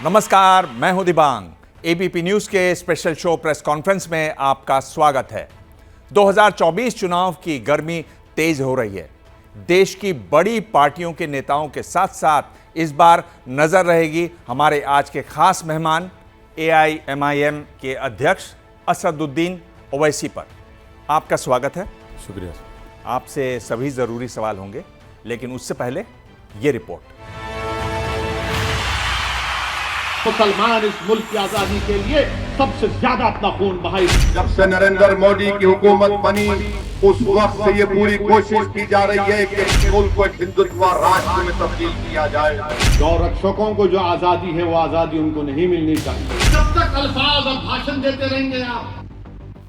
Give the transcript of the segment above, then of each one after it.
नमस्कार, मैं हूं दिबांग। एबीपी न्यूज के स्पेशल शो प्रेस कॉन्फ्रेंस में आपका स्वागत है। 2024 चुनाव की गर्मी तेज हो रही है। देश की बड़ी पार्टियों के नेताओं के साथ साथ इस बार नजर रहेगी हमारे आज के खास मेहमान एआईएमआईएम के अध्यक्ष असदुद्दीन ओवैसी पर। आपका स्वागत है। शुक्रिया। आपसे सभी जरूरी सवाल होंगे, लेकिन उससे पहले ये रिपोर्ट। मुसलमान इस मुल्क की आजादी के लिए सबसे ज्यादा अपना खून बहाई। जब से नरेंद्र मोदी की हुकूमत बनी उस वक्त से ये पूरी कोशिश की जा रही है कि मुल्क को एक हिंदुत्व राष्ट्र में तब्दील किया जाए। गौरक्षकों को जो आजादी है वो आजादी उनको नहीं मिलनी चाहिए। जब तक अल्फाज और भाषण देते रहेंगे आप।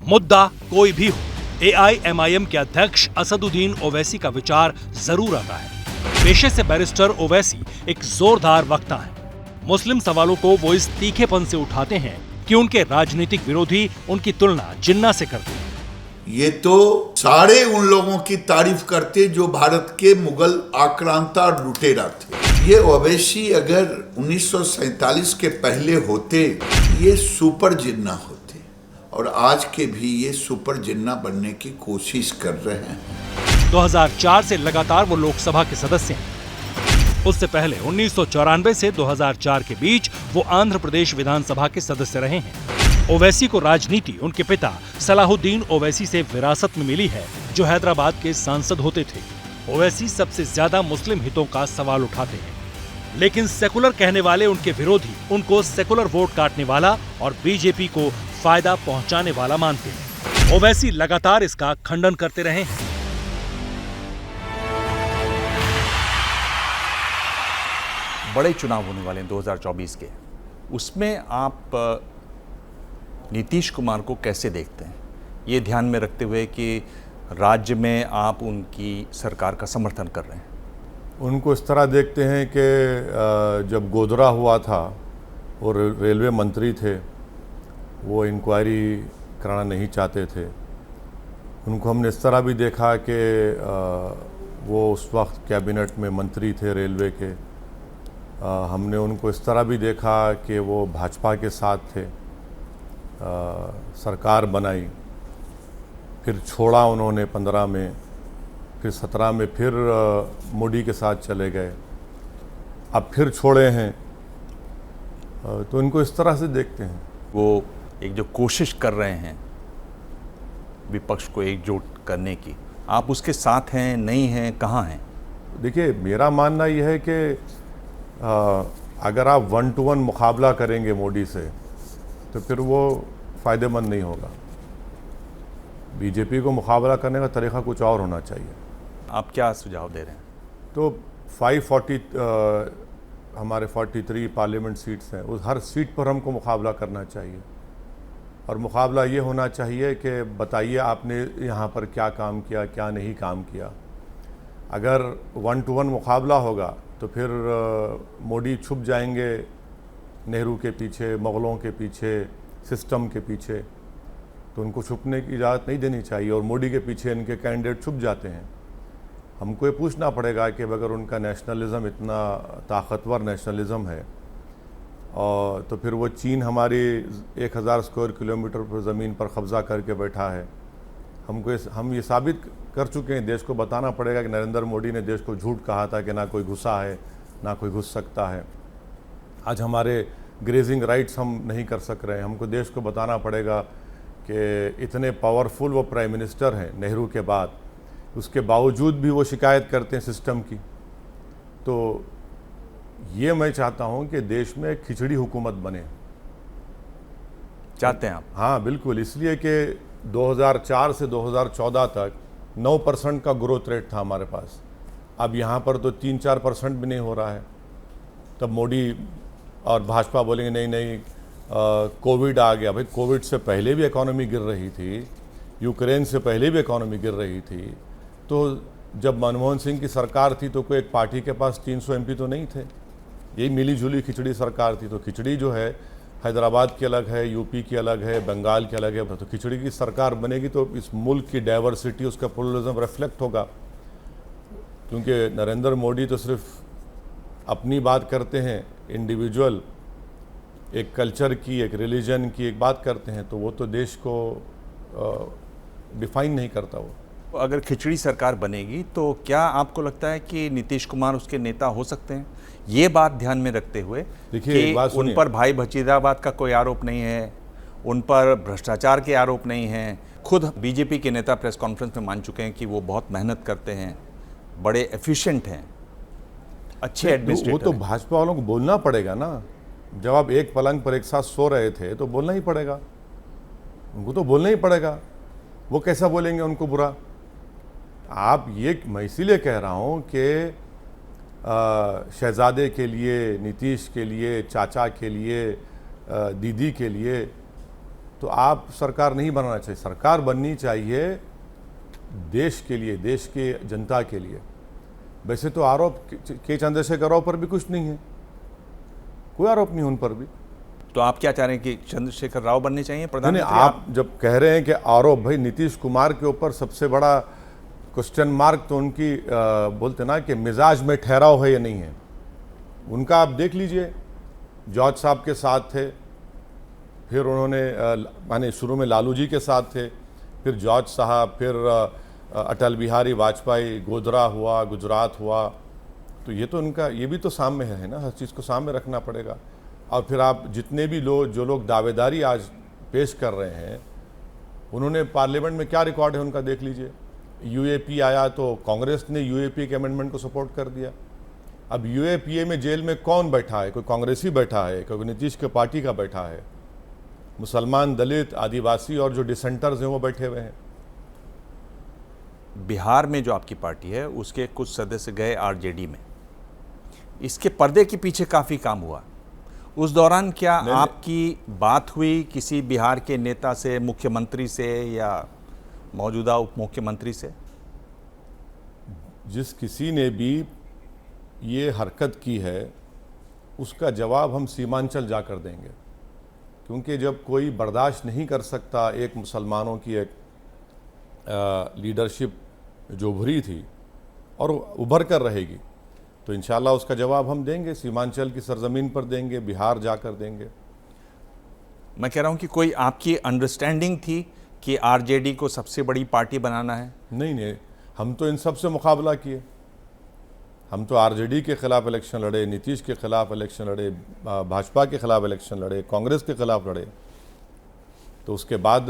मुद्दा कोई भी हो, एआईएमआईएम के अध्यक्ष असदुद्दीन ओवैसी का विचार जरूर आता है। पेशे से बैरिस्टर ओवैसी एक जोरदार वक्ता है। मुस्लिम सवालों को वो इस तीखेपन से उठाते हैं कि उनके राजनीतिक विरोधी उनकी तुलना जिन्ना से करते हैं। ये तो सारे उन लोगों की तारीफ करते जो भारत के मुगल आक्रांता और लुटेरा थे। ये ओवैसी अगर 1947 के पहले होते ये सुपर जिन्ना होते, और आज के भी ये सुपर जिन्ना बनने की कोशिश कर रहे हैं। 2004 से लगातार वो लोकसभा के सदस्य हैं। उससे पहले 1994 से 2004 के बीच वो आंध्र प्रदेश विधानसभा के सदस्य रहे हैं। ओवैसी को राजनीति उनके पिता सलाहुद्दीन ओवैसी से विरासत में मिली है, जो हैदराबाद के सांसद होते थे। ओवैसी सबसे ज्यादा मुस्लिम हितों का सवाल उठाते हैं, लेकिन सेकुलर कहने वाले उनके विरोधी उनको सेकुलर वोट काटने वाला और बीजेपी को फायदा पहुंचाने वाला मानते हैं। ओवैसी लगातार इसका खंडन करते रहे हैं। बड़े चुनाव होने वाले हैं 2024 के, उसमें आप नीतीश कुमार को कैसे देखते हैं, ये ध्यान में रखते हुए कि राज्य में आप उनकी सरकार का समर्थन कर रहे हैं? उनको इस तरह देखते हैं कि जब गोधरा हुआ था और रेलवे मंत्री थे, वो इंक्वायरी कराना नहीं चाहते थे। उनको हमने इस तरह भी देखा कि वो उस वक्त कैबिनेट में मंत्री थे रेलवे के। हमने उनको इस तरह भी देखा कि वो भाजपा के साथ थे, सरकार बनाई, फिर छोड़ा उन्होंने 15 में, फिर 17 में फिर मोदी के साथ चले गए, अब फिर छोड़े हैं। तो इनको इस तरह से देखते हैं। वो एक जो कोशिश कर रहे हैं विपक्ष को एकजुट करने की, आप उसके साथ हैं, नहीं हैं, कहाँ हैं? देखिए, मेरा मानना यह है कि अगर आप 1-to-1 मुकाबला करेंगे मोदी से तो फिर वो फ़ायदेमंद नहीं होगा। बीजेपी को मुकाबला करने का तरीका कुछ और होना चाहिए। आप क्या सुझाव दे रहे हैं? तो 540 हमारे 43 पार्लियामेंट सीट्स हैं, उस हर सीट पर हमको मुकाबला करना चाहिए। और मुकाबला ये होना चाहिए कि बताइए आपने यहाँ पर क्या काम किया, क्या नहीं काम किया। अगर 1-to-1 मुकाबला होगा तो फिर मोदी छुप जाएंगे नेहरू के पीछे, मुग़लों के पीछे, सिस्टम के पीछे। तो उनको छुपने की इजाज़त नहीं देनी चाहिए, और मोदी के पीछे इनके कैंडिडेट छुप जाते हैं। हमको ये पूछना पड़ेगा कि अगर उनका नेशनलिज़म इतना ताकतवर नेशनलिज़म है, और तो फिर वो चीन हमारी 1000 स्क्वायर किलोमीटर पर ज़मीन पर कब्ज़ा करके बैठा है। हम ये साबित कर चुके हैं, देश को बताना पड़ेगा कि नरेंद्र मोदी ने देश को झूठ कहा था कि ना कोई घुसा है, ना कोई घुस सकता है। आज हमारे ग्रेजिंग राइट्स हम नहीं कर सक रहे हैं। हमको देश को बताना पड़ेगा कि इतने पावरफुल वो प्राइम मिनिस्टर हैं नेहरू के बाद, उसके बावजूद भी वो शिकायत करते हैं सिस्टम की। तो ये मैं चाहता हूँ कि देश में खिचड़ी हुकूमत बने। चाहते हैं आप? हाँ बिल्कुल, इसलिए कि 2004 से 2014 तक 9% का ग्रोथ रेट था हमारे पास। अब यहाँ पर तो 3-4% भी नहीं हो रहा है। तब मोदी और भाजपा बोलेंगे नहीं नहीं कोविड आ गया। भाई, कोविड से पहले भी इकॉनमी गिर रही थी, यूक्रेन से पहले भी इकॉनमी गिर रही थी। तो जब मनमोहन सिंह की सरकार थी तो कोई एक पार्टी के पास 300 MP तो नहीं थे। यही मिली जुली खिचड़ी सरकार थी। तो खिचड़ी जो है हैदराबाद की अलग है, यूपी की अलग है, बंगाल की अलग है। तो खिचड़ी की सरकार बनेगी तो इस मुल्क की डाइवर्सिटी, उसका प्लुरलिज्म रिफ्लेक्ट होगा। क्योंकि नरेंद्र मोदी तो सिर्फ अपनी बात करते हैं, इंडिविजुअल, एक कल्चर की, एक रिलीजन की एक बात करते हैं, तो वो तो देश को डिफाइन नहीं करता वो। अगर खिचड़ी सरकार बनेगी तो क्या आपको लगता है कि नीतीश कुमार उसके नेता हो सकते हैं? ये बात ध्यान में रखते हुए देखिए, कि एक बात उन सुनिए। पर भाई भतीजावाद का कोई आरोप नहीं है, उन पर भ्रष्टाचार के आरोप नहीं हैं। खुद बीजेपी के नेता प्रेस कॉन्फ्रेंस में मान चुके हैं कि वो बहुत मेहनत करते हैं, बड़े एफिशिएंट हैं, अच्छे वो एडमिनिस्ट्रेटर तो हैं। भाजपा वालों को बोलना पड़ेगा ना। जब आप एक पलंग पर एक साथ सो रहे थे तो बोलना ही पड़ेगा, उनको तो बोलना ही पड़ेगा। वो कैसा बोलेंगे उनको बुरा? आप ये, मैं इसीलिए कह रहा हूँ कि शहजादे के लिए, नीतीश के लिए, चाचा के लिए, दीदी के लिए तो आप सरकार नहीं बनाना चाहिए। सरकार बननी चाहिए देश के लिए, देश के जनता के लिए। वैसे तो आरोप के चंद्रशेखर राव पर भी कुछ नहीं है, कोई आरोप नहीं उन पर भी। तो आप क्या चाह रहे हैं कि चंद्रशेखर राव बनने चाहिए नहीं, प्रधानमंत्री? आप जब कह रहे हैं कि आरोप, भाई नीतीश कुमार के ऊपर सबसे बड़ा क्वेश्चन मार्क तो उनकी बोलते ना कि मिजाज में ठहराव है या नहीं है। उनका आप देख लीजिए, जॉर्ज साहब के साथ थे, फिर उन्होंने माने शुरू में लालू जी के साथ थे, फिर जॉर्ज साहब, फिर अटल बिहारी वाजपेयी, गोधरा हुआ, गुजरात हुआ। तो ये तो उनका, ये भी तो सामने है ना, हर चीज़ को सामने रखना पड़ेगा। और फिर आप जितने भी लोग, जो लोग दावेदारी आज पेश कर रहे हैं, उन्होंने पार्लियामेंट में क्या रिकॉर्ड है उनका देख लीजिए। यूएपी आया तो कांग्रेस ने यूएपी के अमेंडमेंट को सपोर्ट कर दिया। अब यूएपीए में जेल में कौन बैठा है? कोई कांग्रेसी बैठा है, कोई नीतीश के पार्टी का बैठा है, मुसलमान, दलित, आदिवासी और जो डिसेंटर्स हैं वो बैठे हुए हैं। बिहार में जो आपकी पार्टी है उसके कुछ सदस्य गए आरजेडी में, इसके पर्दे के पीछे काफ़ी काम हुआ। उस दौरान क्या आपकी बात हुई किसी बिहार के नेता से, मुख्यमंत्री से या मौजूदा उप मुख्यमंत्री से? जिस किसी ने भी ये हरकत की है उसका जवाब हम सीमांचल जाकर देंगे, क्योंकि जब कोई बर्दाश्त नहीं कर सकता एक मुसलमानों की एक लीडरशिप जो उभरी थी और उभर कर रहेगी, तो इंशाल्लाह उसका जवाब हम देंगे, सीमांचल की सरजमीन पर देंगे, बिहार जाकर देंगे। मैं कह रहा हूं कि कोई आपकी अंडरस्टैंडिंग थी कि आरजेडी को सबसे बड़ी पार्टी बनाना है? नहीं, हम तो इन सब से मुकाबला किए। हम तो आरजेडी के खिलाफ इलेक्शन लड़े, नीतीश के खिलाफ इलेक्शन लड़े, भाजपा के खिलाफ इलेक्शन लड़े, कांग्रेस के खिलाफ लड़े। तो उसके बाद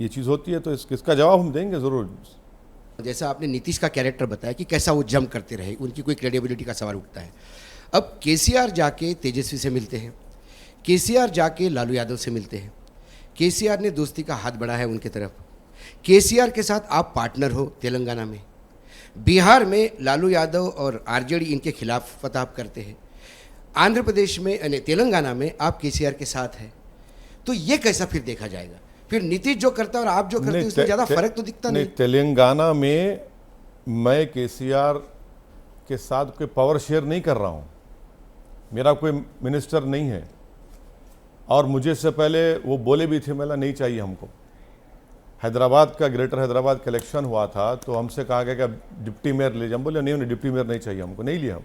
ये चीज़ होती है तो इसका जवाब हम देंगे ज़रूर। जैसा आपने नीतीश का कैरेक्टर बताया कि कैसा वो जम करते रहे, उनकी कोई क्रेडिबिलिटी का सवाल उठता है। अब केसीआर जाके तेजस्वी से मिलते हैं, केसीआर जाके लालू यादव से मिलते हैं, केसीआर ने दोस्ती का हाथ बढ़ाया है उनके तरफ, केसीआर के साथ आप पार्टनर हो तेलंगाना में, बिहार में लालू यादव और आरजेडी इनके खिलाफ फतह करते हैं, आंध्र प्रदेश में यानी तेलंगाना में आप केसीआर के साथ हैं। तो ये कैसा फिर देखा जाएगा? फिर नीतीश जो करता है और आप जो करते हैं उसमें ज़्यादा फर्क तो दिखता नहीं। तेलंगाना में मैं केसीआर के साथ कोई पावर शेयर नहीं कर रहा हूँ, मेरा कोई मिनिस्टर नहीं है। और मुझे से पहले वो बोले भी थे, मेला नहीं चाहिए हमको। हैदराबाद का, ग्रेटर हैदराबाद का इलेक्शन हुआ था तो हमसे कहा गया कि डिप्टी मेयर ले जाए, हम बोले नहीं, डिप्टी मेयर नहीं चाहिए हमको, नहीं लिया हम।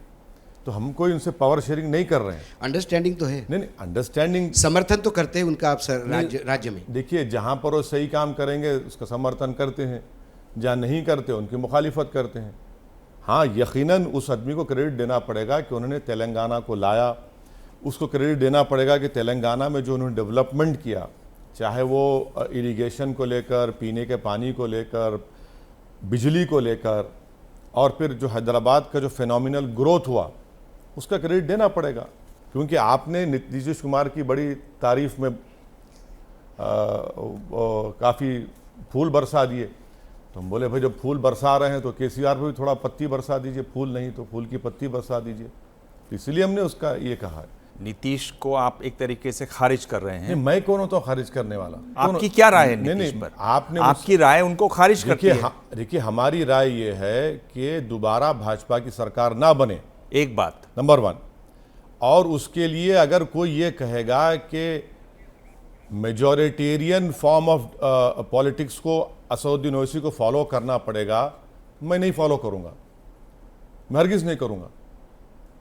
तो हम कोई उनसे पावर शेयरिंग नहीं कर रहे हैं। अंडरस्टैंडिंग तो है? नहीं, अंडरस्टैंडिंग, समर्थन तो करते हैं उनका आप राज्य में। देखिए, जहाँ पर वो सही काम करेंगे उसका समर्थन करते हैं, जहाँ नहीं करते उनकी मुखालिफत करते हैं। हाँ, यकीनन उस आदमी को क्रेडिट देना पड़ेगा कि उन्होंने तेलंगाना को लाया, उसको क्रेडिट देना पड़ेगा कि तेलंगाना में जो उन्होंने डेवलपमेंट किया, चाहे वो इरिगेशन को लेकर, पीने के पानी को लेकर, बिजली को लेकर, और फिर जो हैदराबाद का जो फिनोमिनल ग्रोथ हुआ उसका क्रेडिट देना पड़ेगा। क्योंकि आपने नीतीश कुमार की बड़ी तारीफ में काफ़ी फूल बरसा दिए, तो हम बोले भाई जब फूल बरसा रहे हैं तो केसीआर पर भी थोड़ा पत्ती बरसा दीजिए, फूल नहीं तो फूल की पत्ती बरसा दीजिए। तो इसलिए हमने उसका ये कहा है। नीतीश को आप एक तरीके से खारिज कर रहे हैं। मैं कौन होता हूँ खारिज करने वाला? आपकी क्या राय है नीतीश पर? आपकी राय उनको खारिज करती है? देखिए, हमारी राय ये है कि दोबारा भाजपा की सरकार ना बने, एक बात नंबर 1। और उसके लिए अगर कोई ये कहेगा कि मेजॉरिटेरियन फॉर्म ऑफ पॉलिटिक्स को असदुद्दीन ओवैसी को फॉलो करना पड़ेगा, मैं नहीं फॉलो करूंगा, मैं हरगिज़ नहीं करूंगा।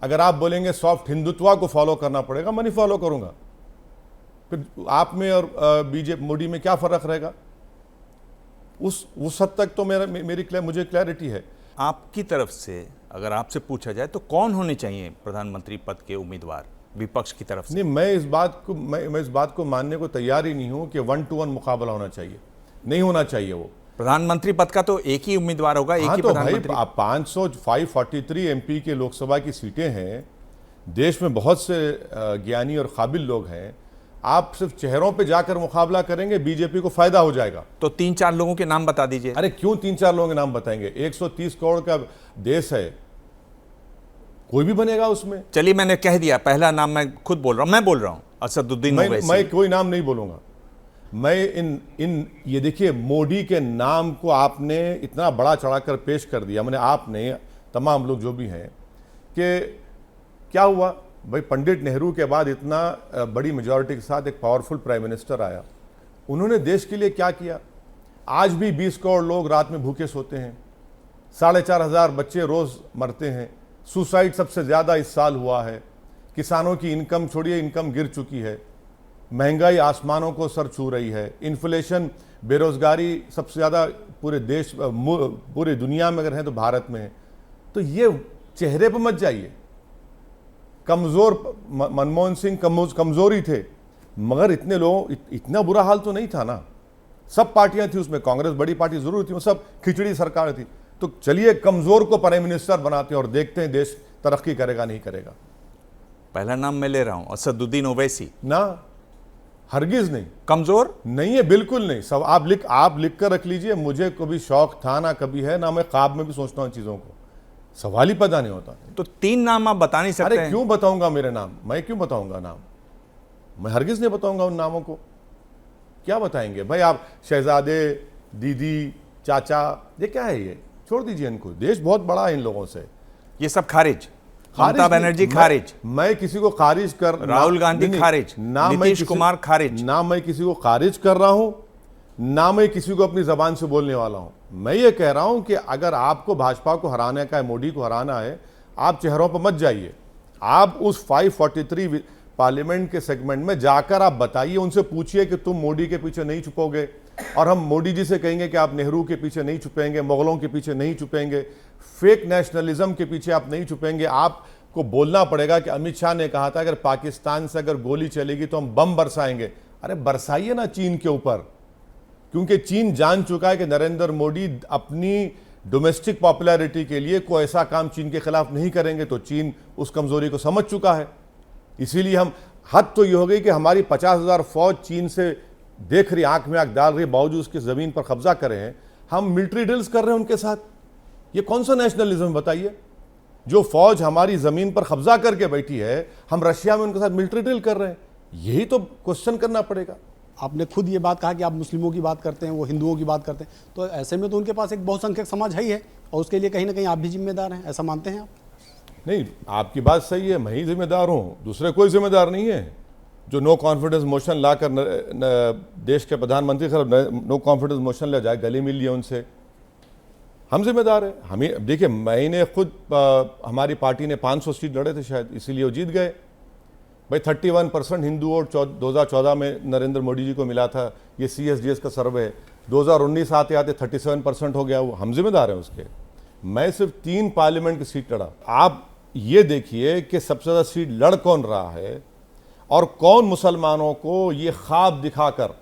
अगर आप बोलेंगे सॉफ्ट हिंदुत्व को फॉलो करना पड़ेगा, मैं नहीं फॉलो करूंगा। फिर आप में और बीजेपी मोदी में क्या फ़र्क रहेगा? उस हद तक तो मुझे क्लैरिटी है। आपकी तरफ से अगर आपसे पूछा जाए तो कौन होने चाहिए प्रधानमंत्री पद के उम्मीदवार विपक्ष की तरफ से? नहीं, मैं इस बात को मानने को तैयार ही नहीं हूं कि 1-to-1 मुकाबला होना चाहिए। नहीं होना चाहिए। वो प्रधानमंत्री पद का तो एक ही उम्मीदवार होगा, एक ही तो प्रधानमंत्री। भाई 543 एमपी के लोकसभा की सीटें हैं, देश में बहुत से ज्ञानी और काबिल लोग हैं। आप सिर्फ चेहरों पे जाकर मुकाबला करेंगे, बीजेपी को फायदा हो जाएगा। तो 3-4 लोगों के नाम बता दीजिए। अरे क्यों 3-4 लोगों के नाम बताएंगे? 130 करोड़ का देश है, कोई भी बनेगा उसमें। चलिए, मैंने कह दिया, पहला नाम मैं खुद बोल रहा हूं, मैं बोल रहा हूं असदुद्दीन ओवैसी। मैं कोई नाम नहीं बोलूंगा। मैं ये देखिए, मोदी के नाम को आपने इतना बड़ा चढ़ाकर पेश कर दिया, मैंने आपने तमाम लोग जो भी हैं, कि क्या हुआ भाई? पंडित नेहरू के बाद इतना बड़ी मेजॉरिटी के साथ एक पावरफुल प्राइम मिनिस्टर आया, उन्होंने देश के लिए क्या किया? आज भी 20 करोड़ लोग रात में भूखे सोते हैं, 4,500 बच्चे रोज मरते हैं, सुसाइड सबसे ज़्यादा इस साल हुआ है, किसानों की इनकम छोड़िए, इनकम गिर चुकी है, महंगाई आसमानों को सर छू रही है, इन्फ्लेशन, बेरोजगारी सबसे ज़्यादा पूरे दुनिया में अगर है तो भारत में है। तो ये चेहरे पर मत जाइए। कमज़ोर मनमोहन सिंह कमज़ोर ही थे, मगर इतने लोगों इतना बुरा हाल तो नहीं था ना। सब पार्टियां थी उसमें, कांग्रेस बड़ी पार्टी जरूर थी, वो सब खिचड़ी सरकार थी। तो चलिए कमज़ोर को प्राइम मिनिस्टर बनाते हैं और देखते हैं देश तरक्की करेगा नहीं करेगा। पहला नाम मैं ले रहा हूं, असदुद्दीन ओवैसी। ना, हरगिज नहीं। कमजोर नहीं है, बिल्कुल नहीं। सब आप लिख कर रख लीजिए। मुझे कभी शौक था ना कभी है ना, मैं ख्वाब में भी सोचता हूँ चीज़ों को, सवाल ही पता नहीं होता। तो 3 नाम आप बता नहीं सकते? अरे क्यों बताऊंगा मेरे नाम? मैं क्यों बताऊंगा नाम? मैं हरगिज नहीं बताऊंगा उन नामों को। क्या बताएंगे भाई? आप शहजादे, दीदी, चाचा, ये क्या है? ये छोड़ दीजिए इनको। देश बहुत बड़ा है इन लोगों से। ये सब खारिज। ममता बनर्जी खारिज। मैं किसी को खारिज कर, राहुल गांधी खारिज, नीतीश कुमार खारिज। ना मैं किसी को खारिज कर रहा हूं, ना मैं किसी को अपनी जबान से बोलने वाला हूं। मैं ये कह रहा हूं कि अगर आपको भाजपा को हराने का है, मोदी को हराना है, आप चेहरों पर मत जाइए। आप उस 543 पार्लियामेंट के सेगमेंट में जाकर आप बताइए, उनसे पूछिए कि तुम मोदी के पीछे नहीं छुपोगे, और हम मोदी जी से कहेंगे कि आप नेहरू के पीछे नहीं छुपेंगे, मुगलों के पीछे नहीं छुपेंगे, फेक नेशनलिज्म के पीछे आप नहीं छुपेंगे। आपको बोलना पड़ेगा कि अमित शाह ने कहा था अगर पाकिस्तान से अगर गोली चलेगी तो हम बम बरसाएंगे। अरे बरसाइए ना चीन के ऊपर, क्योंकि चीन जान चुका है कि नरेंद्र मोदी अपनी डोमेस्टिक पॉपुलैरिटी के लिए कोई ऐसा काम चीन के खिलाफ नहीं करेंगे। तो चीन उस कमजोरी को समझ चुका है। इसीलिए हम हद तो ये हो गई कि हमारी 50,000 फौज चीन से देख रही, आंख में आंख डाल रही, बावजूद उसकी जमीन पर कब्जा कर रहे हैं। हम मिलिट्री ड्रिल्स कर रहे हैं उनके साथ। ये कौन सा नेशनलिज्म बताइए? जो फौज हमारी जमीन पर कब्जा करके बैठी है, हम रशिया में उनके साथ मिलिट्री ड्रिल कर रहे हैं। यही तो क्वेश्चन करना पड़ेगा। आपने खुद ये बात कहा कि आप मुस्लिमों की बात करते हैं, वो हिंदुओं की बात करते हैं, तो ऐसे में तो उनके पास एक बहुसंख्यक समाज है ही है, और उसके लिए कहीं ना कहीं आप भी जिम्मेदार हैं, ऐसा मानते हैं आप? नहीं, आपकी बात सही है, मैं ही जिम्मेदार हूँ, दूसरे कोई जिम्मेदार नहीं है। जो नो कॉन्फिडेंस मोशन लाकर देश के प्रधानमंत्री नो कॉन्फिडेंस मोशन ले जाए, गले मिल लिए उनसे, हम जिम्मेदार है। हमें देखिए, मैंने खुद हमारी पार्टी ने 500 सीट लड़े थे शायद, इसीलिए वो जीत गए भाई। 31% हिंदू वोट 2014 में नरेंद्र मोदी जी को मिला था। ये CSDS का सर्वे है। 2019 आते आते 37% हो गया। वो हम जिम्मेदार हैं उसके। मैं सिर्फ 3 पार्लियामेंट की सीट लड़ा। आप ये देखिए कि सबसे ज़्यादा सीट लड़ कौन रहा है, और कौन मुसलमानों को ये ख्वाब दिखाकर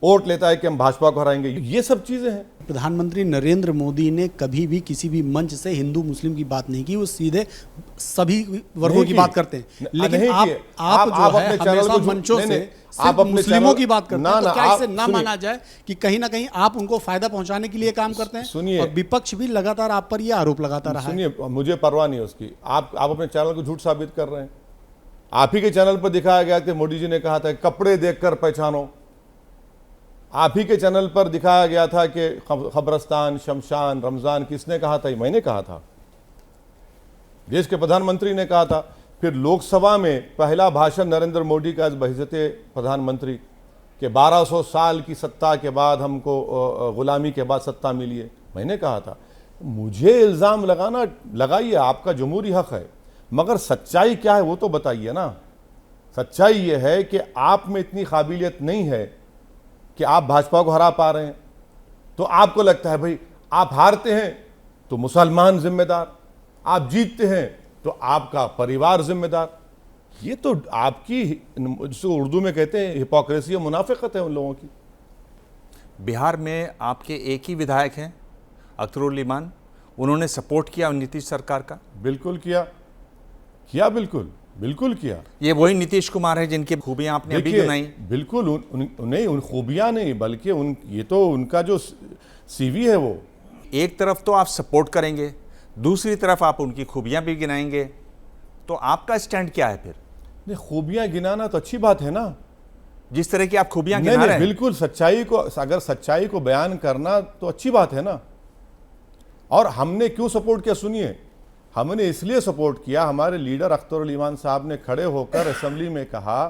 वोट लेता है कि हम भाजपा को हराएंगे। ये सब चीज़ें हैं। प्रधानमंत्री नरेंद्र मोदी ने कभी भी किसी भी मंच से हिंदू मुस्लिम की बात नहीं की, वो सीधे सभी वर्गों की बात करते हैं। लेकिन आप जो है हमेशा मंचों से सिर्फ मुस्लिमों की बात करते हैं, तो क्या इसे ना माना जाए कि कहीं ना कहीं आप उनको फायदा पहुंचाने के लिए काम करते हैं? सुनिए, और विपक्ष भी लगातार आप पर यह आरोप लगाता रहा है। सुनिए, मुझे परवाह नहीं उसकी। आप अपने चैनल को झूठ साबित कर रहे हैं। आप ही के चैनल पर दिखाया गया कि मोदी जी ने कहा था कपड़े देखकर पहचानो। आप ही के चैनल पर दिखाया गया था कि खबरस्तान, शमशान, रमजान किसने कहा था? मैंने कहा था, देश के प्रधानमंत्री ने कहा था। फिर लोकसभा में पहला भाषण नरेंद्र मोदी का बहज़ते प्रधानमंत्री के 1200 साल की सत्ता के बाद हमको गुलामी के बाद सत्ता मिली है, मैंने कहा था। मुझे इल्ज़ाम लगाना लगाइए, आपका जमहूरी हक है, मगर सच्चाई क्या है वो तो बताइए ना। सच्चाई ये है कि आप में इतनी काबिलियत नहीं है कि आप भाजपा को हरा पा रहे हैं। तो आपको लगता है भाई आप हारते हैं तो मुसलमान जिम्मेदार, आप जीतते हैं तो आपका परिवार जिम्मेदार। ये तो आपकी, जिसको उर्दू में कहते हैं हिपोक्रेसी, मुनाफिकत है उन लोगों की। बिहार में आपके एक ही विधायक हैं अख्तरुल इमान, उन्होंने सपोर्ट किया नीतीश सरकार का? बिल्कुल किया, बिल्कुल किया। ये वही नीतीश कुमार है जिनकी खूबियां आपने अभी गिनाई? बिल्कुल नहीं, उन खूबियां नहीं, बल्कि ये तो उनका जो सीवी है वो। एक तरफ तो आप सपोर्ट करेंगे, दूसरी तरफ आप उनकी खूबियां भी गिनाएंगे, तो आपका स्टैंड क्या है फिर? नहीं, खूबियां गिनाना तो अच्छी बात है ना, जिस तरह की आप खूबियां गिना रहे हैं। बिल्कुल, सच्चाई को, अगर सच्चाई को बयान करना तो अच्छी बात है ना। और हमने क्यों सपोर्ट किया सुनिए, हमने इसलिए सपोर्ट किया, हमारे लीडर अख्तरुल इमान साहब ने खड़े होकर असेंबली में कहा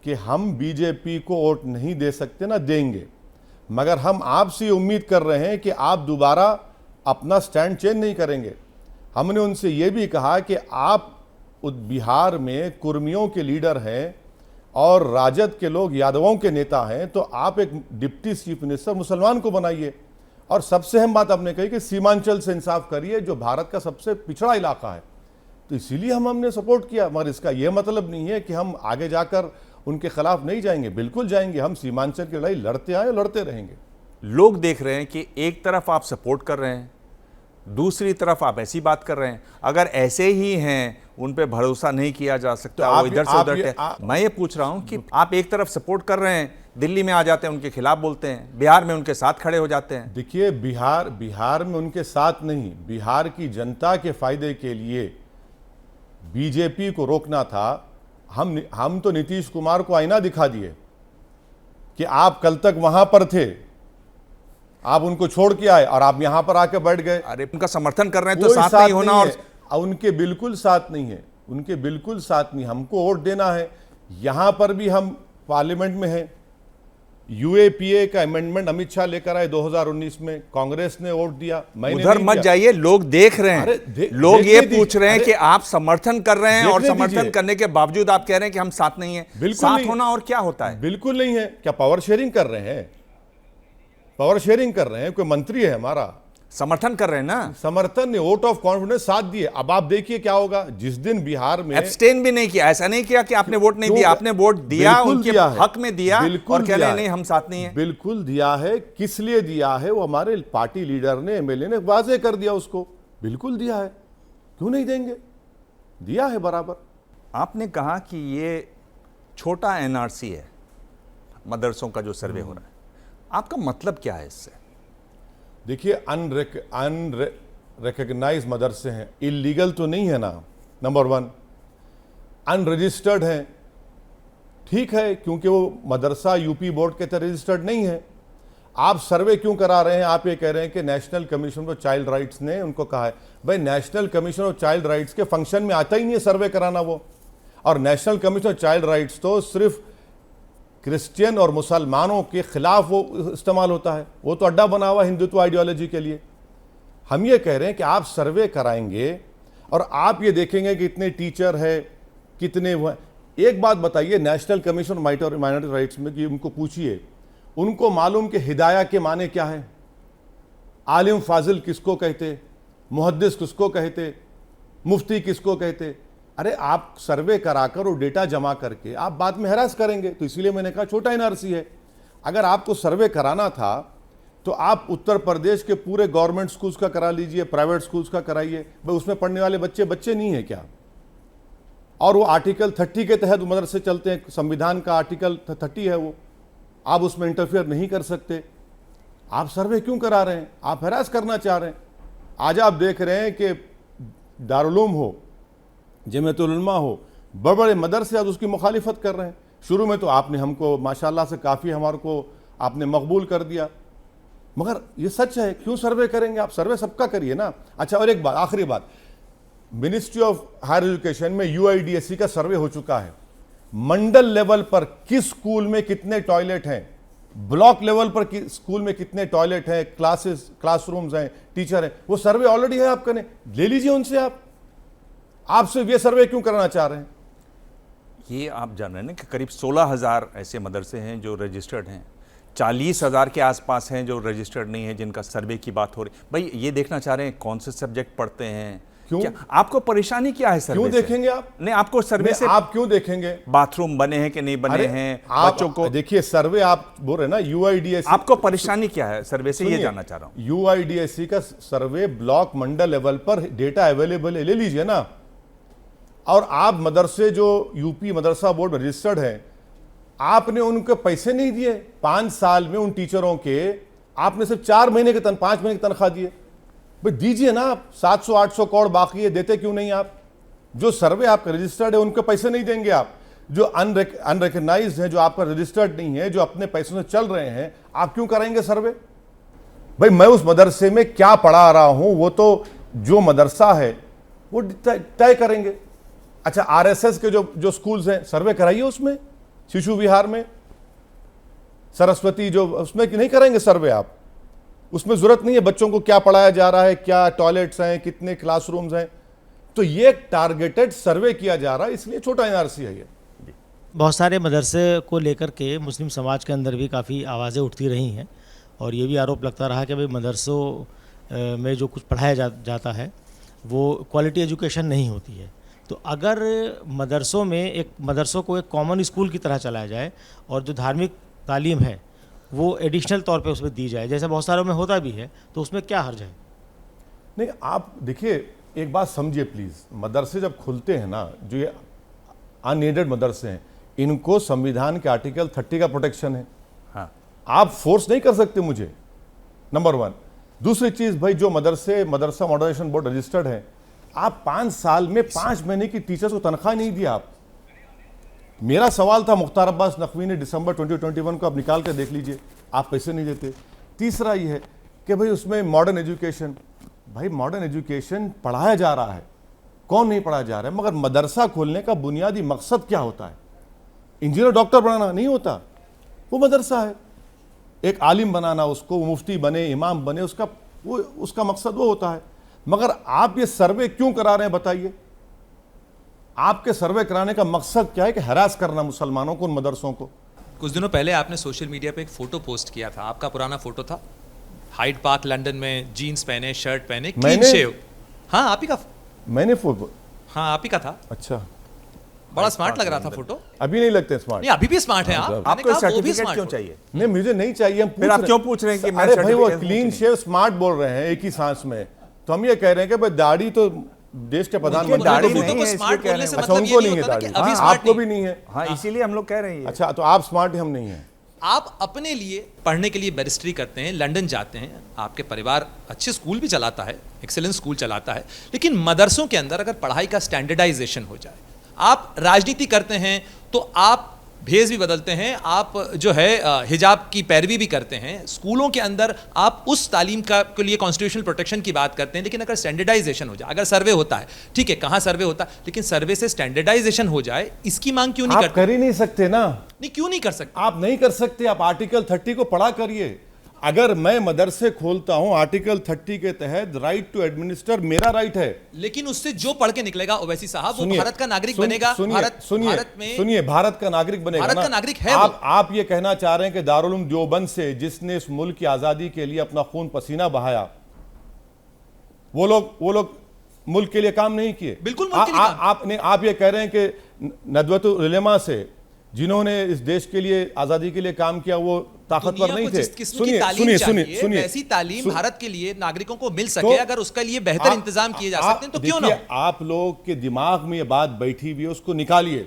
कि हम बीजेपी को वोट नहीं दे सकते, ना देंगे, मगर हम आपसे उम्मीद कर रहे हैं कि आप दोबारा अपना स्टैंड चेंज नहीं करेंगे। हमने उनसे ये भी कहा कि आप बिहार में कुर्मियों के लीडर हैं और राजद के लोग यादवों के नेता हैं, तो आप एक डिप्टी चीफ मिनिस्टर मुसलमान को बनाइए। और सबसे अहम बात आपने कही कि सीमांचल से इंसाफ करिए, जो भारत का सबसे पिछड़ा इलाका है। तो इसीलिए हमने सपोर्ट किया, मगर इसका यह मतलब नहीं है कि हम आगे जाकर उनके खिलाफ नहीं जाएंगे, बिल्कुल जाएंगे। हम सीमांचल की लड़ाई लड़ते आए और लड़ते रहेंगे। लोग देख रहे हैं कि एक तरफ आप सपोर्ट कर रहे हैं, दूसरी तरफ आप ऐसी बात कर रहे हैं। अगर ऐसे ही हैं, उन पे भरोसा नहीं किया जा सकता, वो इधर से उधर। मैं ये पूछ रहा हूं कि आप एक तरफ सपोर्ट कर रहे हैं, दिल्ली में आ जाते हैं उनके खिलाफ बोलते हैं, बिहार में उनके साथ खड़े हो जाते हैं। देखिए, बिहार में उनके साथ नहीं, बिहार की जनता के फायदे के लिए बीजेपी को रोकना था। हम तो नीतीश कुमार को आईना दिखा दिए कि आप कल तक वहां पर थे, आप उनको छोड़ के आए और आप यहां पर आके बैठ गए। अरे उनका समर्थन कर रहे हैं तो साथ नहीं होना। और उनके बिल्कुल साथ नहीं है, उनके बिल्कुल साथ नहीं। हमको वोट देना है, यहां पर भी हम पार्लियामेंट में हैं। यूएपीए का अमेंडमेंट अमित शाह लेकर आए 2019 में, कांग्रेस ने वोट दिया, मैंने उधर मत जाइए, लोग देख रहे हैं। लोग ये पूछ रहे हैं कि आप समर्थन कर रहे हैं और समर्थन करने के बावजूद आप कह रहे हैं कि हम साथ नहीं हैं। साथ होना और क्या होता है? बिल्कुल नहीं है। क्या पावर शेयरिंग कर रहे हैं? पावर शेयरिंग कर रहे हैं। कोई मंत्री है हमारा, समर्थन कर रहे हैं ना। समर्थन ने, वोट ऑफ कॉन्फिडेंस साथ दिए। अब आप देखिए क्या होगा जिस दिन बिहार में एब्सटेन भी नहीं किया। ऐसा नहीं किया कि आपने वोट नहीं दिया, आपने वोट दिया, उनके हक में दिया और कह रहे नहीं हम साथ नहीं है। बिल्कुल दिया है। किस लिए दिया है वो हमारे पार्टी लीडर ने, एमएलए ने वाजे कर दिया उसको। बिल्कुल दिया है, क्यों नहीं देंगे, दिया है बराबर। आपने कहा कि ये छोटा एनआरसी है, मदरसों का जो सर्वे हो रहा है, आपका मतलब क्या है इससे? देखिए, अनरिकग्नाइज मदरसे हैं, इलीगल तो नहीं है ना, नंबर 1। अनरजिस्टर्ड हैं, ठीक है, क्योंकि वो मदरसा यूपी बोर्ड के तहत रजिस्टर्ड नहीं है। आप सर्वे क्यों करा रहे हैं? आप ये कह रहे हैं कि national commission of child rights ने उनको कहा है। भाई, national commission of child rights के फंक्शन में आता ही नहीं है सर्वे कराना वो। और national commission of child rights तो सिर्फ क्रिश्चियन और मुसलमानों के खिलाफ वो इस्तेमाल होता है, वो तो अड्डा बना हुआ हिंदुत्व आइडियोलॉजी के लिए। हम ये कह रहे हैं कि आप सर्वे कराएंगे और आप ये देखेंगे कि कितने टीचर है, कितने वो। एक बात बताइए, नेशनल कमीशन माइनॉरिटी राइट्स में कि उनको पूछिए, उनको मालूम कि हिदाया के माने क्या है, आलिम फाजिल किसको कहते, मुहद्दिस किसको कहते, मुफ्ती किसको कहते। अरे आप सर्वे कराकर और डेटा जमा करके आप बाद में हैरास करेंगे। तो इसलिए मैंने कहा छोटा एनआरसी है। अगर आपको सर्वे कराना था तो आप उत्तर प्रदेश के पूरे गवर्नमेंट स्कूल्स का करा लीजिए, प्राइवेट स्कूल्स का कराइए। भाई, उसमें पढ़ने वाले बच्चे नहीं है क्या? और वो आर्टिकल 30 के तहत मदरसे चलते हैं, संविधान का आर्टिकल 30 है वो, आप उसमें इंटरफियर नहीं कर सकते। आप सर्वे क्यों करा रहे हैं? आप हैरास करना चाह रहे हैं। आज आप देख रहे हैं कि दारुल-उलूम हो, जमीयतुल उलमा हो, बड़े बड़े मदरसे आज उसकी मुखालिफत कर रहे हैं। शुरू में तो आपने हमको माशाल्लाह से काफ़ी हमारे को आपने मकबूल कर दिया, मगर ये सच है। क्यों सर्वे करेंगे? आप सर्वे सबका करिए ना। अच्छा, और एक बात, आखिरी बात, मिनिस्ट्री ऑफ हायर एजुकेशन में यूआईडीएसई का सर्वे हो चुका है। मंडल लेवल पर किस स्कूल में कितने टॉयलेट हैं, ब्लॉक लेवल पर स्कूल में कितने टॉयलेट हैं, क्लासरूम्स हैं, टीचर हैं, वो सर्वे ऑलरेडी है। आप करें, ले लीजिए उनसे। आपसे ये सर्वे क्यों कराना चाह रहे हैं? ये आप जान रहे हैं ना कि करीब 16,000 ऐसे मदरसे हैं जो रजिस्टर्ड हैं, 40,000 के आसपास हैं जो रजिस्टर्ड नहीं है, जिनका सर्वे की बात हो रही। भाई ये देखना चाह रहे हैं कौन से सब्जेक्ट पढ़ते हैं, क्यों? क्या आपको परेशानी क्या है सर्वे क्यों से? देखेंगे आप? नहीं, आपको सर्वे से आप क्यों देखेंगे बाथरूम बने हैं कि नहीं बने हैं, बच्चों को देखिए सर्वे आप बोल रहे हैं ना यूआईडीएससी, आपको परेशानी क्या है सर्वे से, ये जानना चाह रहा हूं। यूआईडीएससी का सर्वे ब्लॉक मंडल लेवल पर डेटा अवेलेबल है, ले लीजिए ना। और आप मदरसे जो यूपी मदरसा बोर्ड रजिस्टर्ड है, आपने उनको पैसे नहीं दिए 5 साल में, उन टीचरों के आपने सिर्फ 4 महीने के 5 महीने की तनख्वाह दिए। भाई दीजिए ना, 700-800 करोड़ बाकी है, देते क्यों नहीं आप? जो सर्वे आपका रजिस्टर्ड है उनके पैसे नहीं देंगे आप, जो अनरिकग्नाइज्ड है, जो आपका रजिस्टर्ड नहीं है, जो अपने पैसों से चल रहे हैं, आप क्यों कराएंगे सर्वे? भाई मैं उस मदरसे में क्या पढ़ा रहा हूं वो तो जो मदरसा है वो तय करेंगे। अच्छा, आरएसएस के जो स्कूल्स हैं, सर्वे कराइए उसमें, शिशु विहार में, सरस्वती जो, उसमें नहीं करेंगे सर्वे आप? उसमें जरूरत नहीं है बच्चों को क्या पढ़ाया जा रहा है, क्या टॉयलेट्स हैं, कितने क्लासरूम्स हैं। तो ये टारगेटेड सर्वे किया जा रहा है, इसलिए छोटा एनआरसी है ये। बहुत सारे मदरसे को लेकर के मुस्लिम समाज के अंदर भी काफ़ी आवाज़ें उठती रही हैं, और ये भी आरोप लगता रहा कि भाई मदरसों में जो कुछ पढ़ाया जाता है वो क्वालिटी एजुकेशन नहीं होती है। तो अगर मदरसों को एक कॉमन स्कूल की तरह चलाया जाए और जो धार्मिक तालीम है वो एडिशनल तौर पे उसमें दी जाए, जैसे बहुत सारों में होता भी है, तो उसमें क्या हर्ज है? नहीं, आप देखिए एक बात समझिए प्लीज़, मदरसे जब खुलते हैं ना, जो ये अनएडेड मदरसे हैं, इनको संविधान के आर्टिकल 30 का प्रोटेक्शन है। हाँ। आप फोर्स नहीं कर सकते मुझे, नंबर 1। दूसरी चीज़, भाई जो मदरसा मॉडर्नाइजेशन बोर्ड रजिस्टर्ड है, आप 5 साल में 5 महीने की टीचर्स को तनख्वाह नहीं दिया आप। मेरा सवाल था, मुख्तार अब्बास नकवी ने दिसंबर 2021 को आप निकाल कर देख लीजिए, आप पैसे नहीं देते। तीसरा ये है कि भाई उसमें मॉडर्न एजुकेशन, भाई मॉडर्न एजुकेशन पढ़ाया जा रहा है, कौन नहीं पढ़ाया जा रहा है, मगर मदरसा खोलने का बुनियादी मकसद क्या होता है? इंजीनियर डॉक्टर बनाना नहीं होता, वो मदरसा है। एक आलिम बनाना, उसको मुफ्ती बने, इमाम बने, उसका मकसद वो होता है। मगर आप ये सर्वे क्यों करा रहे हैं बताइए? आपके सर्वे कराने का मकसद क्या है? कि हरास करना मुसलमानों को, उन मदरसों को। कुछ दिनों पहले आपने सोशल मीडिया पे एक फोटो पोस्ट किया था, आपका पुराना फोटो था, हाइड पार्क लंदन में, जीन्स पहने, शर्ट पहने, क्लीन शेव। हाँ आप ही का, मैंने फोटो, हाँ आप ही का था। अच्छा, बड़ा स्मार्ट लग रहा था फोटो। अभी नहीं लगते स्मार्ट? नहीं, अभी भी स्मार्ट है आप। आपको सर्टिफिकेट क्यों चाहिए? नहीं, मुझे नहीं चाहिए। फिर आप क्यों पूछ रहे हैं कि अरे भाई वो क्लीन शेव स्मार्ट बोल रहे हैं एक ही सांस में, तो हम ये कह रहे हैं कि भाई दाढ़ी तो देश के प्रधानमंत्री दाढ़ी को नहीं है, इसलिए कह रहे हैं। अच्छा, उनको नहीं है दाढ़ी, आपको भी नहीं है। हाँ, इसीलिए हम लोग कह रहे हैं। अच्छा, तो आप स्मार्ट हैं, हम नहीं हैं। आप अपने लिए पढ़ने के लिए बैरिस्ट्री करते हैं, लंदन जाते हैं, आपके परिवार अच्छे स्कूल भी चलाता है, एक्सीलेंस स्कूल चलाता है, लेकिन मदरसों के अंदर अगर पढ़ाई का स्टैंडर्डाइजेशन हो जाए, आप राजनीति करते हैं तो आप भेष भी बदलते हैं, आप जो है हिजाब की पैरवी भी करते हैं, स्कूलों के अंदर आप उस तालीम का के लिए कॉन्स्टिट्यूशनल प्रोटेक्शन की बात करते हैं, लेकिन अगर स्टैंडर्डाइजेशन हो जाए, अगर सर्वे होता है, ठीक है, कहाँ सर्वे होता है, लेकिन सर्वे से स्टैंडर्डाइजेशन हो जाए, इसकी मांग क्यों नहीं करते? आप कर ही नहीं सकते ना। नहीं, क्यों नहीं कर सकते? आप नहीं कर सकते। आप आर्टिकल 30 को पढ़ा करिए। अगर मैं मदरसे खोलता हूं, आर्टिकल 30 के तहत राइट टू एडमिनिस्टर मेरा राइट है, लेकिन उससे जो पढ़ के निकलेगा ओवैसी साहब वो भारत का नागरिक बनेगा। सुनिए, भारत का नागरिक बनेगा, भारत का नागरिक है। आप ये कहना चाह रहे हैं कि दारुल उलूम देवबंद से जिसने इस मुल्क की आजादी के लिए अपना खून पसीना बहाया, वो लोग मुल्क के लिए काम नहीं किए? बिल्कुल। आप ये कह रहे हैं कि नदवतुल उलमा से जिन्होंने इस देश के लिए, आजादी के लिए काम किया, वो ताकतवर नहीं थे? सुनिए, ऐसी तालीम भारत के लिए नागरिकों को मिल सके, अगर उसके लिए बेहतर इंतजाम किए जा सकते हैं तो क्यों ना? आप लोग के दिमाग में ये बात बैठी हुई है, उसको निकालिए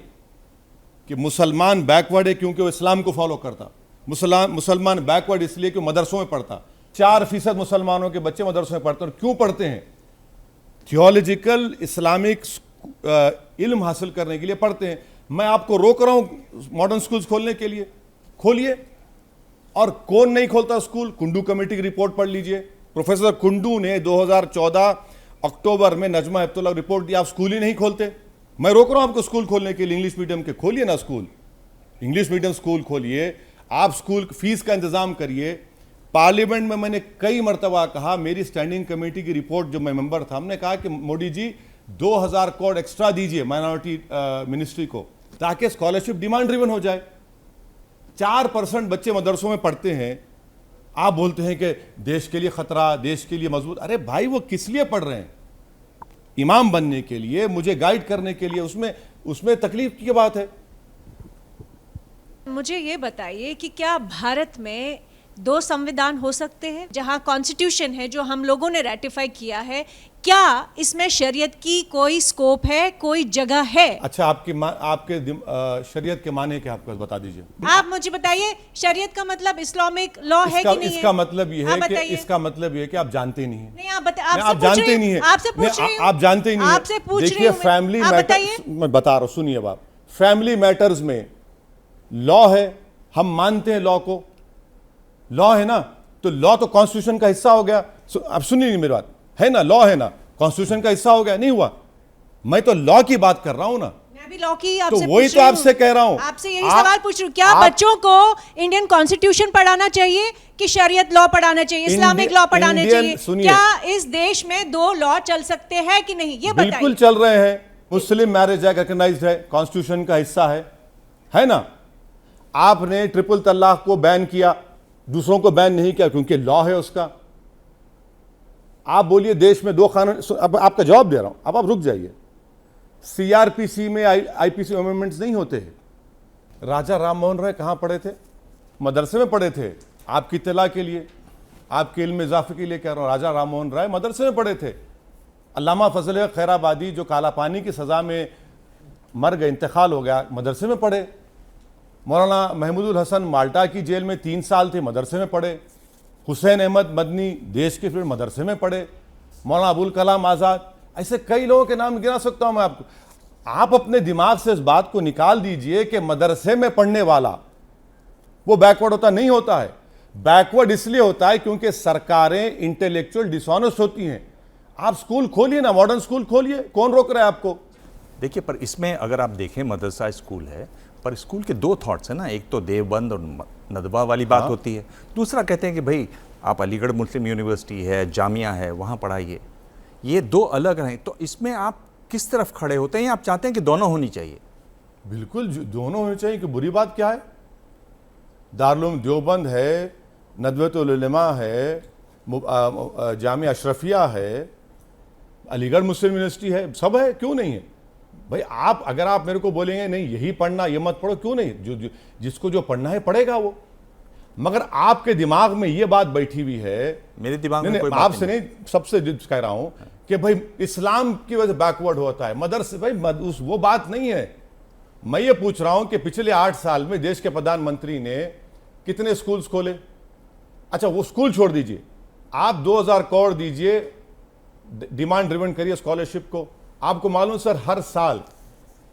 कि मुसलमान बैकवर्ड है क्योंकि वो इस्लाम को फॉलो करता। मुसलमान बैकवर्ड इसलिए कि मदरसों में पढ़ता। 4% मुसलमानों के बच्चे मदरसों में पढ़ते हैं। क्यों पढ़ते हैं? थियोलॉजिकल इस्लामिक इल्म हासिल करने के लिए पढ़ते हैं। मैं आपको रोक रहा हूं मॉडर्न स्कूल्स खोलने के लिए, खोलिए। और कौन नहीं खोलता स्कूल? कुंडू कमेटी की रिपोर्ट पढ़ लीजिए। प्रोफेसर कुंडू ने 2014 अक्टूबर में नजमा हेपतुल्ला रिपोर्ट दी, आप स्कूल ही नहीं खोलते। मैं रोक रहा हूं आपको स्कूल खोलने के लिए, इंग्लिश मीडियम के। खोलिए ना स्कूल, इंग्लिश मीडियम स्कूल खोलिए। आप स्कूल फीस का इंतजाम करिए। पार्लियामेंट में मैंने कई मरतबा कहा, मेरी स्टैंडिंग कमेटी की रिपोर्ट जो मैं मेंबर था, हमने कहा कि मोदी जी 2000 करोड़ एक्स्ट्रा दीजिए माइनॉरिटी मिनिस्ट्री को, ताकि स्कॉलरशिप डिमांड ड्रिवन हो जाए। 4% बच्चे मदरसों में पढ़ते हैं, आप बोलते हैं कि देश के लिए खतरा, देश के लिए मजबूत। अरे भाई, वो किस लिए पढ़ रहे हैं? इमाम बनने के लिए, मुझे गाइड करने के लिए। उसमें तकलीफ की बात है। मुझे ये बताइए कि क्या भारत में 2 संविधान हो सकते हैं? जहां कॉन्स्टिट्यूशन है जो हम लोगों ने रेटिफाई किया है, क्या इसमें शरीयत की कोई स्कोप है, कोई जगह है? अच्छा, आपके शरीयत के माने क्या, आपको बता दीजिए। आप मुझे बताइए, शरीयत का मतलब इस्लामिक लॉ है कि नहीं? इसका मतलब ये है कि आप जानते नहीं है। नहीं, आप जानते नहीं है। आपसे पूछ रही हूं। आप जानते ही नहीं है। आपसे पूछ रही हूं। फैमिली मैटर्स, मैं बता रहा हूं, सुनिए बात। फैमिली मैटर्स में लॉ है, हम मानते हैं लॉ को। लॉ है ना, तो लॉ तो कॉन्स्टिट्यूशन का हिस्सा हो गया। अब सुनिए मेरी बात, है ना, लॉ है ना, कॉन्स्टिट्यूशन का हिस्सा हो गया, नहीं हुआ? मैं तो लॉ की बात कर रहा हूं ना। मैं भी लॉ की तो वही तो आपसे कह रहा हूं। आपसे यही सवाल पूछ रही हूं, क्या बच्चों को इंडियन कॉन्स्टिट्यूशन पढ़ाना चाहिए कि शरीयत लॉ पढ़ाना चाहिए, इस्लामिक लॉ पढ़ाना चाहिए? क्या इस देश में 2 लॉ चल सकते हैं कि नहीं, ये बताइए। बिल्कुल चल रहे हैं। मुस्लिम मैरिज एक्ट रिकॉग्नाइज्ड है, कॉन्स्टिट्यूशन का हिस्सा है ना। आपने ट्रिपल तलाक को बैन किया, दूसरों को बैन नहीं किया क्योंकि लॉ है उसका। आप बोलिए देश में 2 कानून, अब आपका जवाब दे रहा हूं, अब आप रुक जाइए। सीआरपीसी में आईपीसी अमेंडमेंट्स नहीं होते। राजा राम मोहन राय कहां पढ़े थे? मदरसे में पढ़े थे। आपकी इत्तला के लिए, आपके इल्म इजाफे के लिए कह रहा हूं, राजा राम मोहन राय मदरसे में पढ़े थे। अल्लामा फजल खैराबादी जो काला पानी की सजा में मर गए, इंतकाल हो गया, मदरसे में पढ़े। मौलाना महमूदुल हसन माल्टा की जेल में 3 साल थे, मदरसे में पढ़े। हुसैन अहमद मदनी देश के फिर मदरसे में पढ़े। मौलाना अबुल कलाम आज़ाद, ऐसे कई लोगों के नाम गिना सकता हूं मैं आपको। आप अपने दिमाग से इस बात को निकाल दीजिए कि मदरसे में पढ़ने वाला वो बैकवर्ड होता नहीं होता है। बैकवर्ड इसलिए होता है क्योंकि सरकारें इंटेलेक्चुअल डिसऑनेस्ट होती हैं। आप स्कूल खोलिए ना, मॉडर्न स्कूल खोलिए, कौन रोक रहा है आपको? देखिए, पर इसमें अगर आप देखें, मदरसा स्कूल है, पर स्कूल के 2 थॉट्स है ना। एक तो देवबंद और नदवा वाली बात होती है, दूसरा कहते हैं कि भाई आप अलीगढ़ मुस्लिम यूनिवर्सिटी है, जामिया है, वहाँ पढ़ाइए। ये 2 अलग हैं। तो इसमें आप किस तरफ खड़े होते हैं, या आप चाहते हैं कि दोनों होनी चाहिए? बिल्कुल दोनों होनी चाहिए, कि बुरी बात क्या है? दारुल देवबंद है, नदवतुल उलमा है, जामिया अशरफिया है, अलीगढ़ मुस्लिम यूनिवर्सिटी है, सब है, क्यों नहीं है भाई? अगर आप मेरे को बोलेंगे नहीं यही पढ़ना, ये मत पढ़ो, क्यों नहीं? जिसको जो पढ़ना है पढ़ेगा वो। मगर आपके दिमाग में ये बात बैठी हुई है, मेरे दिमाग में कोई आपसे नहीं, सबसे कह रहा हूं कि भाई इस्लाम की वजह से बैकवर्ड होता है मदरसे। भाई वो बात नहीं है। मैं ये पूछ रहा हूं कि पिछले 8 साल में देश के प्रधानमंत्री ने कितने स्कूल्स खोले? अच्छा, वो स्कूल छोड़ दीजिए, आप 2000 करोड़ दीजिए, डिमांड ड्रिवन करिए स्कॉलरशिप को। आपको मालूम सर, हर साल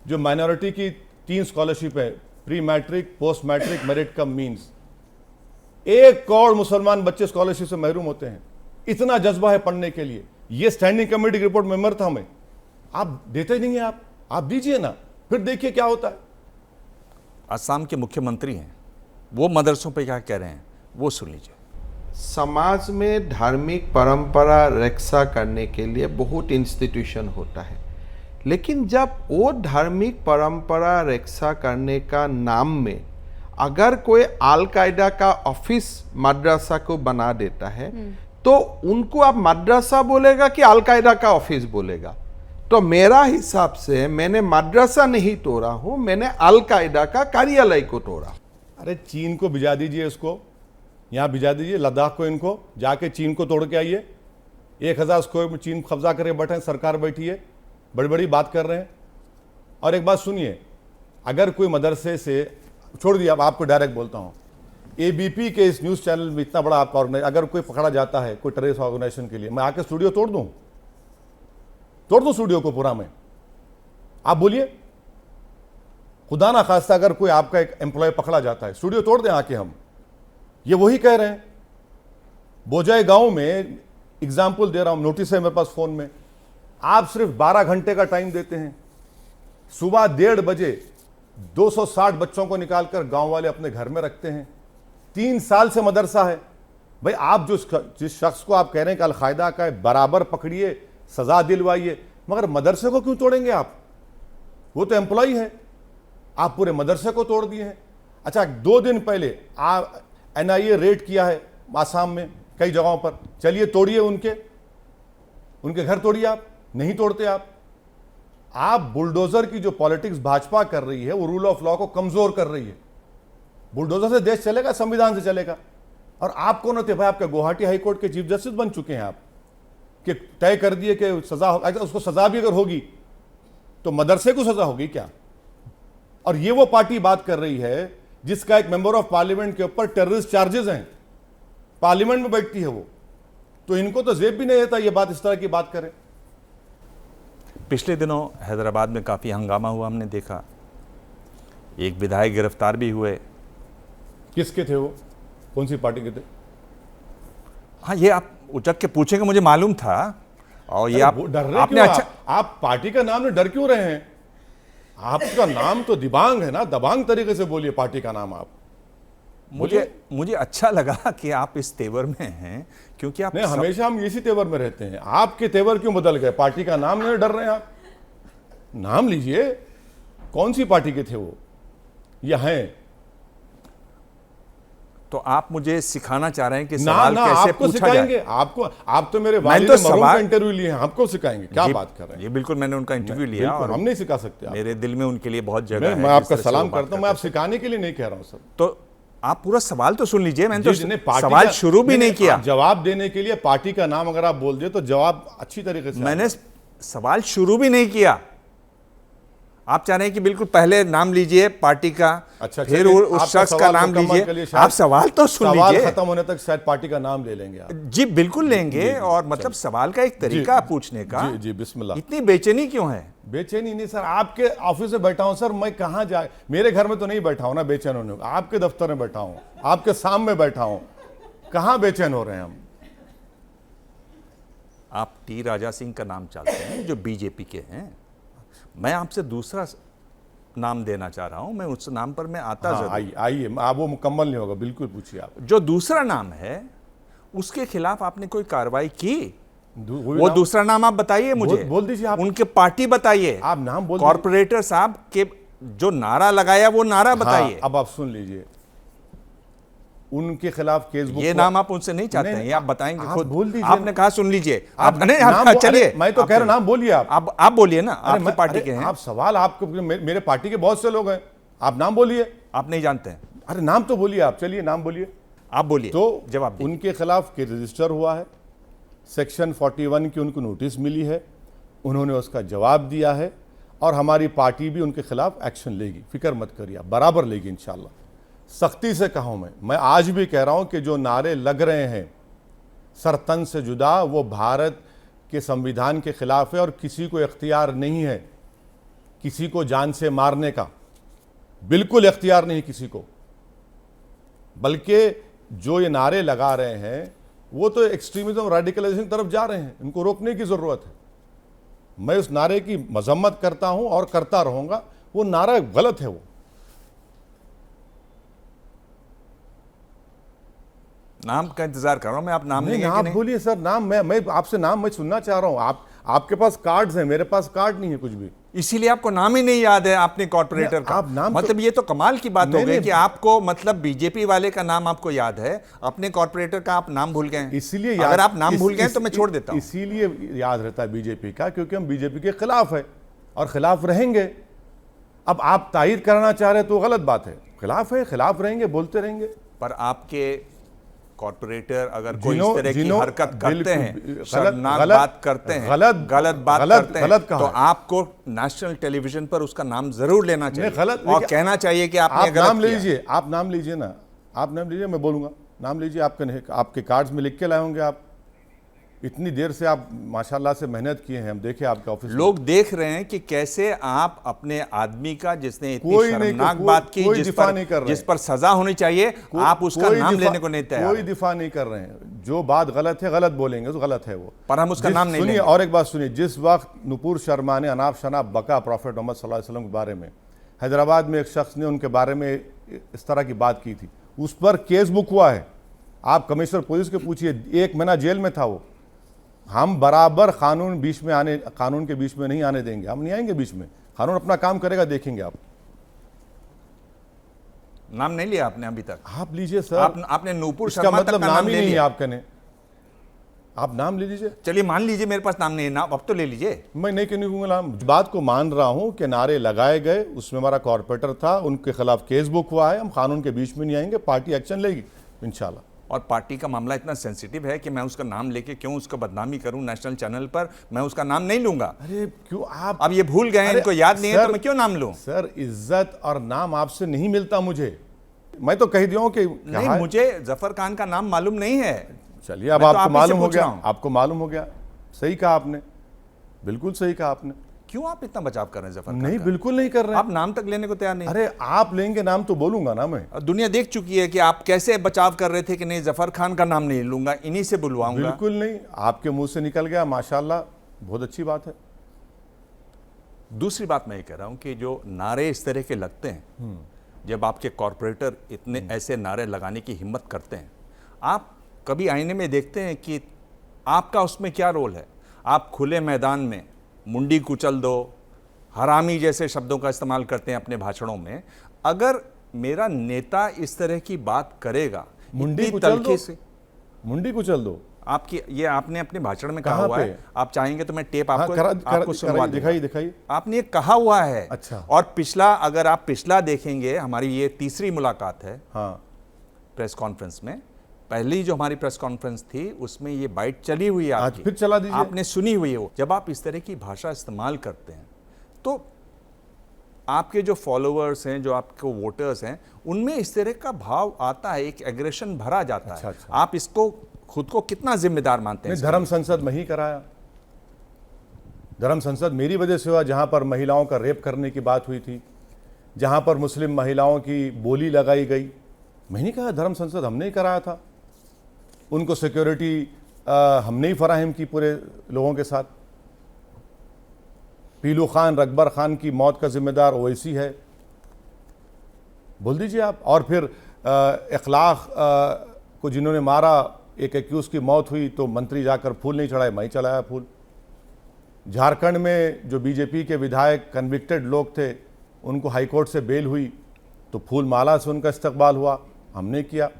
जो माइनॉरिटी की 3 स्कॉलरशिप है, pre matric, post matric, merit cum means, 1 crore मुसलमान बच्चे स्कॉलरशिप से महरूम होते हैं। इतना जज्बा है पढ़ने के लिए। ये स्टैंडिंग कमेटी की रिपोर्ट मेंबर था मैं। आप देते नहीं हैं, आप दीजिए ना, फिर देखिए क्या होता है। असम के मुख्यमंत्री हैं, वो मदरसों पे क्या कह रहे हैं, वो सुन लीजिए। समाज में धार्मिक परंपरा रक्षा करने के लिए बहुत इंस्टीट्यूशन होता है, लेकिन जब वो धार्मिक परंपरा रक्षा करने का नाम में अगर कोई अल कायदा का ऑफिस मदरसा को बना देता है, तो उनको आप मदरसा बोलेगा कि अल कायदा का ऑफिस बोलेगा? तो मेरा हिसाब से मैंने मदरसा नहीं तोड़ा हूं, मैंने अल कायदा का कार्यालय को तोड़ा। अरे चीन को भिजा दीजिए, इसको यहाँ भिजा दीजिए, लद्दाख को, इनको जाके चीन को तोड़ के आइए। 1000 स्क्वायर में चीन कब्जा करके बैठे हैं, सरकार बैठी है, बड़ी बड़ी बात कर रहे हैं। और एक बात सुनिए, अगर कोई मदरसे से, छोड़ दिया, अब आपको डायरेक्ट बोलता हूँ, एबीपी के इस न्यूज़ चैनल में इतना बड़ा आपका ऑर्गेनाइज, अगर कोई पकड़ा जाता है कोई टेररिस्ट ऑर्गेनाइजेशन के लिए, मैं आके स्टूडियो तोड़ दूँ स्टूडियो को पूरा मैं। आप बोलिए, खुदा ना खास्ता अगर कोई आपका एक एम्प्लॉय पकड़ा जाता है, स्टूडियो तोड़ दें आके हम। ये वही कह रहे हैं। बोजाई गांव में एग्जाम्पल दे रहा हूं, नोटिस है मेरे पास फोन में। आप सिर्फ 12 घंटे का टाइम देते हैं, सुबह 1:30 बजे 260 बच्चों को निकालकर गांव वाले अपने घर में रखते हैं। 3 साल से मदरसा है। भाई आप जिस शख्स को आप कह रहे हैं कि अल कायदा का है, बराबर पकड़िए, सजा दिलवाइए, मगर मदरसे को क्यों तोड़ेंगे आप? वो तो एम्प्लॉय है। आप पूरे मदरसे को तोड़ दिए हैं। अच्छा, 2 दिन पहले NIA रेड किया है आसाम में कई जगहों पर, चलिए तोड़िए उनके घर तोड़िए, आप नहीं तोड़ते। आप बुलडोजर की जो पॉलिटिक्स भाजपा कर रही है वो रूल ऑफ लॉ को कमजोर कर रही है। बुलडोजर से देश चलेगा, संविधान से चलेगा। और आप कौन होते भाई? आपके गुवाहाटी हाईकोर्ट के चीफ जस्टिस बन चुके हैं आप, कि तय कर दिए कि सजा, उसको सजा भी अगर होगी तो मदरसे को सजा होगी क्या? और ये वो पार्टी बात कर रही है जिसका एक मेंबर ऑफ पार्लियामेंट के ऊपर टेररिस्ट चार्जेस हैं, पार्लियामेंट में बैठती है वो, तो इनको तो जेब भी नहीं देता ये बात, इस तरह की बात करें। पिछले दिनों हैदराबाद में काफ़ी हंगामा हुआ, हमने देखा, एक विधायक गिरफ्तार भी हुए। किसके थे वो? कौन सी पार्टी के थे? हाँ, ये आप उचक के पूछेंगे, मुझे मालूम था। और ये आपने अच्छा, आप पार्टी का नाम में डर क्यों रहे हैं? आपका नाम तो दिबांग है ना, दबांग तरीके से बोलिए पार्टी का नाम। आप मुझे अच्छा लगा कि आप इस तेवर में हैं, क्योंकि आप हमेशा हम इसी तेवर में रहते हैं। आपके तेवर क्यों बदल गए? पार्टी का नाम नहीं डर रहे हैं आप? नाम लीजिए, कौन सी पार्टी के थे वो या हैं? तो आप मुझे सिखाना चाह रहे हैं कि सवाल कैसे आपको पूछा सिखाएंगे? जाए? आप तो मेरे वालिद मरहूम का इंटरव्यू लिए हैं, आपको सिखाएंगे? क्या बात कर रहे हैं? ये बिल्कुल, मैंने उनका इंटरव्यू लिया और हम नहीं सिखा सकते। मेरे दिल में उनके लिए बहुत जगह है। मैं आपका सलाम करता हूं, मैं आप सिखाने के लिए नहीं कह रहा हूं सर। तो आप पूरा सवाल तो सुन लीजिए, मैंने तो सवाल शुरू भी नहीं किया। जवाब देने के लिए पार्टी का नाम अगर आप बोल दिए तो जवाब अच्छी तरीके से। मैंने सवाल शुरू भी नहीं किया। आप चाह रहे हैं कि बिल्कुल पहले नाम लीजिए पार्टी का, अच्छा, फिर उस शख्स का नाम लीजिए। आप सवाल तो सुन लीजिए, सवाल खत्म होने तक शायद पार्टी का नाम ले लेंगे आप। जी बिल्कुल लेंगे। और मतलब सवाल का एक तरीका पूछने का। जी बिस्मिल्लाह। इतनी बेचैनी क्यों है? बेचैनी नहीं सर, आपके ऑफिस में बैठा हूं सर, मैं कहां जाए? मेरे घर में तो नहीं बैठा हूं ना बेचैन होने, आपके दफ्तर में बैठा हूं, आपके सामने बैठा हूं, कहां बेचैन हो रहे हैं हम? आप टी राजा सिंह का नाम चाहते हैं जो बीजेपी के हैं। मैं आपसे दूसरा नाम देना चाह रहा हूं, मैं उस नाम पर मैं आता जरूर। आइए, आप वो मुकम्मल नहीं होगा, बिल्कुल पूछिए आप। जो दूसरा नाम है उसके खिलाफ आपने कोई कार्रवाई की? वो दूसरा नाम आप बताइए मुझे। बोल दीजिए आप। उनके पार्टी बताइए, आप नाम बोल। कॉर्पोरेटर साहब के जो नारा लगाया वो नारा बताइए। अब आप सुन लीजिए, उनके खिलाफ केस बुक। ये नाम आप उनसे नहीं चाहते हैं, ये आप बताएंगे खुद। बोल दीजिए। आपने कहा सुन लीजिए। आप चलिए, मैं तो कह रहा नाम बोलिए आप बोलिए ना, आपकी पार्टी के हैं आप। सवाल आपको, मेरे पार्टी के बहुत से लोग हैं, आप नाम बोलिए। आप नहीं जानते हैं? अरे नाम तो बोलिए आप, चलिए नाम बोलिए, आप बोलिए। तो जवाब उनके खिलाफ केस रजिस्टर हुआ है, सेक्शन 41 की उनको नोटिस मिली है, उन्होंने उसका जवाब दिया है, और हमारी पार्टी भी उनके खिलाफ एक्शन लेगी, फिक्र मत करिए, बराबर लेगी इंशाल्लाह। सख्ती से कहा मैं आज भी कह रहा हूं कि जो नारे लग रहे हैं सरतन से जुदा, वो भारत के संविधान के खिलाफ है, और किसी को इख्तियार नहीं है किसी को जान से मारने का, बिल्कुल इख्तियार नहीं किसी को। बल्कि जो ये नारे लगा रहे हैं वो तो एक्सट्रीमिज्म और रेडिकलाइजेशन की तरफ जा रहे हैं, इनको रोकने की ज़रूरत है। मैं उस नारे की मजम्मत करता हूं और करता रहूंगा, वो नारा गलत है। वो नाम का इंतजार कर रहा हूं मैं, आप नाम लेंगे आप बोलिए सर नाम। मैं आपसे नाम मैं सुनना चाह रहा हूं। आपके पास कार्ड्स हैं, मेरे पास कार्ड नहीं है कुछ भी, इसीलिए आपको नाम ही नहीं याद है आपने कॉर्पोरेटर का। आप नाम मतलब ये तो कमाल की बात हो गई कि आपको मतलब बीजेपी वाले का नाम आपको याद है, अपने कॉर्पोरेटर का आप नाम भूल गए। इसीलिए अगर आप नाम भूल गए तो मैं छोड़ देता हूं। इसीलिए याद रहता है बीजेपी का, क्योंकि हम बीजेपी के खिलाफ है और खिलाफ रहेंगे। अब आप तायद करना चाह रहे हैं तो गलत बात है, खिलाफ है, खिलाफ रहेंगे, बोलते रहेंगे। पर आपके कॉर्पोरेटर अगर कोई इस तरह की हरकत करते हैं, शर्मनाक बात करते हैं, गलत बात करते हैं, तो आपको नेशनल टेलीविजन पर उसका नाम जरूर लेना चाहिए और कहना चाहिए कि आपने गलत नाम लीजिए। आप नाम लीजिए ना, आप नाम लीजिए, मैं बोलूंगा। नाम लीजिए, आपके कार्ड्स में लिख के लाए होंगे। आप इतनी देर से आप माशाल्लाह से मेहनत किए हैं, हम देखे आपके ऑफिस। लोग देख रहे हैं कि कैसे आप अपने आदमी का जिसने इतनी शर्मनाक बात की, जिस पर सजा होनी चाहिए, आप उसका नाम लेने को नहीं तैयार। कोई दिफा नहीं कर रहे हैं। जो बात गलत है गलत बोलेंगे, तो गलत है वो, पर हम उसका नाम नहीं सुनिए। और एक बात सुनिए, जिस वक्त नुपुर शर्मा ने अनाप शनाप बका प्रॉफेट मोहम्मद सल्लल्लाहु अलैहि वसल्लम के बारे में, हैदराबाद में एक शख्स ने उनके बारे में इस तरह की बात की थी, उस पर केस बुक हुआ है। आप कमिश्नर पुलिस के पूछिए, 1 महीना जेल में था वो। हम बराबर कानून के बीच में नहीं आने देंगे, हम नहीं आएंगे बीच में। कानून अपना काम करेगा, देखेंगे आप। नाम नहीं लिया आपने अभी तक? आप लीजिए सर। आपने नूपुर इसका शर्मा मतलब तक का नाम ही ले नहीं है लिया। आपका ने, आप नाम ले लीजिए। चलिए मान लीजिए मेरे पास नाम नहीं है, नाम अब तो ले लीजिए। मैं नहीं क्यों नहीं कहूँगा नाम, बात को मान रहा हूँ कि नारे लगाए गए, उसमें हमारा कॉर्पोरेटर था, उनके खिलाफ केस बुक हुआ है, हम कानून के बीच में नहीं आएंगे, पार्टी एक्शन लेगी इंशाल्लाह। और पार्टी का मामला इतना सेंसिटिव है कि मैं उसका नाम लेके क्यों उसको बदनामी करूं नेशनल चैनल पर? मैं उसका नाम नहीं लूंगा। अरे क्यों आप अब ये भूल गए, इनको याद नहीं है तो मैं क्यों नाम लूं? सर इज्जत और नाम आपसे नहीं मिलता मुझे, मैं तो कह दिया हूं कि नहीं, मुझे जफर खान का नाम मालूम नहीं है। चलिए अब आपको मालूम हो गया, आपको मालूम हो गया। सही कहा आपने, बिल्कुल सही कहा आपने। क्यों आप इतना बचाव कर रहे हैं जफर खान नहीं का? बिल्कुल नहीं कर रहे हैं। आप नाम तक लेने को तैयार नहीं। अरे आप लेंगे नाम तो बोलूंगा ना मैं। दुनिया देख चुकी है कि आप कैसे बचाव कर रहे थे कि नहीं जफर खान का नाम नहीं लूंगा, इन्हीं से बुलवाऊंगा। बिल्कुल नहीं, आपके मुंह से निकल गया, माशाल्लाह, बहुत अच्छी बात है। दूसरी बात मैं ये कह रहा हूं कि जो नारे इस तरह के लगते हैं, जब आपके कॉरपोरेटर इतने ऐसे नारे लगाने की हिम्मत करते हैं, आप कभी आईने में देखते हैं कि आपका उसमें क्या रोल है? आप खुले मैदान में मुंडी कुचल दो, हरामी जैसे शब्दों का इस्तेमाल करते हैं अपने भाषणों में। अगर मेरा नेता इस तरह की बात करेगा, मुंडी कुचल दो, मुंडी कुचल दो, आपकी ये आपने अपने भाषण में कहा हुआ है। आप चाहेंगे तो मैं टेप आपको आपको सुनवा दूंगा। दिखाइए। आपने ये कहा हुआ है। अच्छा। और पिछला, अगर आप पिछला देखेंगे, हमारी ये तीसरी मुलाकात है प्रेस कॉन्फ्रेंस में। पहली जो हमारी प्रेस कॉन्फ्रेंस थी उसमें ये बाइट चली हुई है आपकी, आज फिर चला दीजिए। आपने सुनी हुई है वो। जब आप इस तरह की भाषा इस्तेमाल करते हैं तो आपके जो फॉलोअर्स हैं, जो आपके वोटर्स हैं, उनमें इस तरह का भाव आता है, एक एग्रेशन भरा जाता है। आप इसको खुद को कितना जिम्मेदार मानते हैं? धर्म संसद में ही कराया, धर्म संसद मेरी वजह से हुआ, जहां पर महिलाओं का रेप करने की बात हुई थी, जहां पर मुस्लिम महिलाओं की बोली लगाई गई। मैं नहीं कहा धर्म संसद हमने ही कराया था, उनको सिक्योरिटी हमने ही फराहम की पूरे लोगों के साथ। पीलू खान, रकबर खान की मौत का जिम्मेदार ओवैसी है, बोल दीजिए आप। और फिर इखलाक को जिन्होंने मारा, एक एक्यूज की मौत हुई तो मंत्री जाकर फूल नहीं चढ़ाए, मैं ही चढ़ाया फूल। झारखंड में जो बीजेपी के विधायक कन्विक्टेड लोग थे, उनको हाईकोर्ट से बेल हुई तो फूल माला से उनका इस्तकबाल हुआ, हमने किया।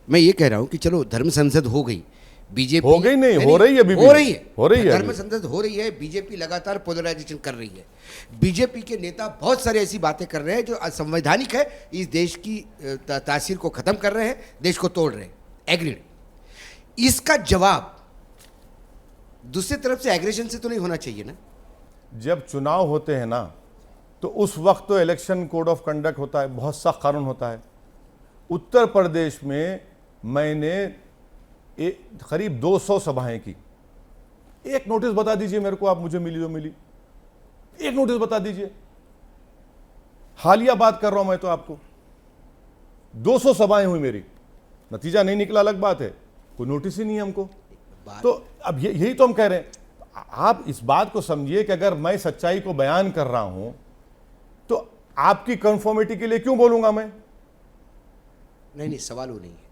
मैं ये कह रहा हूं कि चलो धर्म संसद हो गई, बीजेपी हो गई नहीं, हो रही है, हो रही है, हो रही है, धर्म संसद हो रही है। बीजेपी लगातार पोलराइजेशन कर रही है। बीजेपी के नेता बहुत सारे ऐसी बातें कर रहे हैं जो असंवैधानिक है, इस देश की तासीर को खत्म कर रहे हैं, देश को तोड़ रहे हैं। एग्रीड। इसका जवाब दूसरी तरफ से एग्रेशन से तो नहीं होना चाहिए ना? जब चुनाव होते हैं ना, तो उस वक्त तो इलेक्शन कोड ऑफ कंडक्ट होता है, बहुत सख्त कानून होता है। उत्तर प्रदेश में मैंने करीब 200 सभाएं की। एक नोटिस बता दीजिए मेरे को, आप मुझे मिली तो मिली, एक नोटिस बता दीजिए। हालिया बात कर रहा हूं मैं तो आपको, 200 सभाएं हुई मेरी, नतीजा नहीं निकला अलग बात है, कोई नोटिस ही नहीं है हमको। तो अब यही तो हम कह रहे हैं। आप इस बात को समझिए कि अगर मैं सच्चाई को बयान कर रहा हूं तो आपकी कंफर्मिटी के लिए क्यों बोलूंगा मैं? नहीं, सवाल वो नहीं है।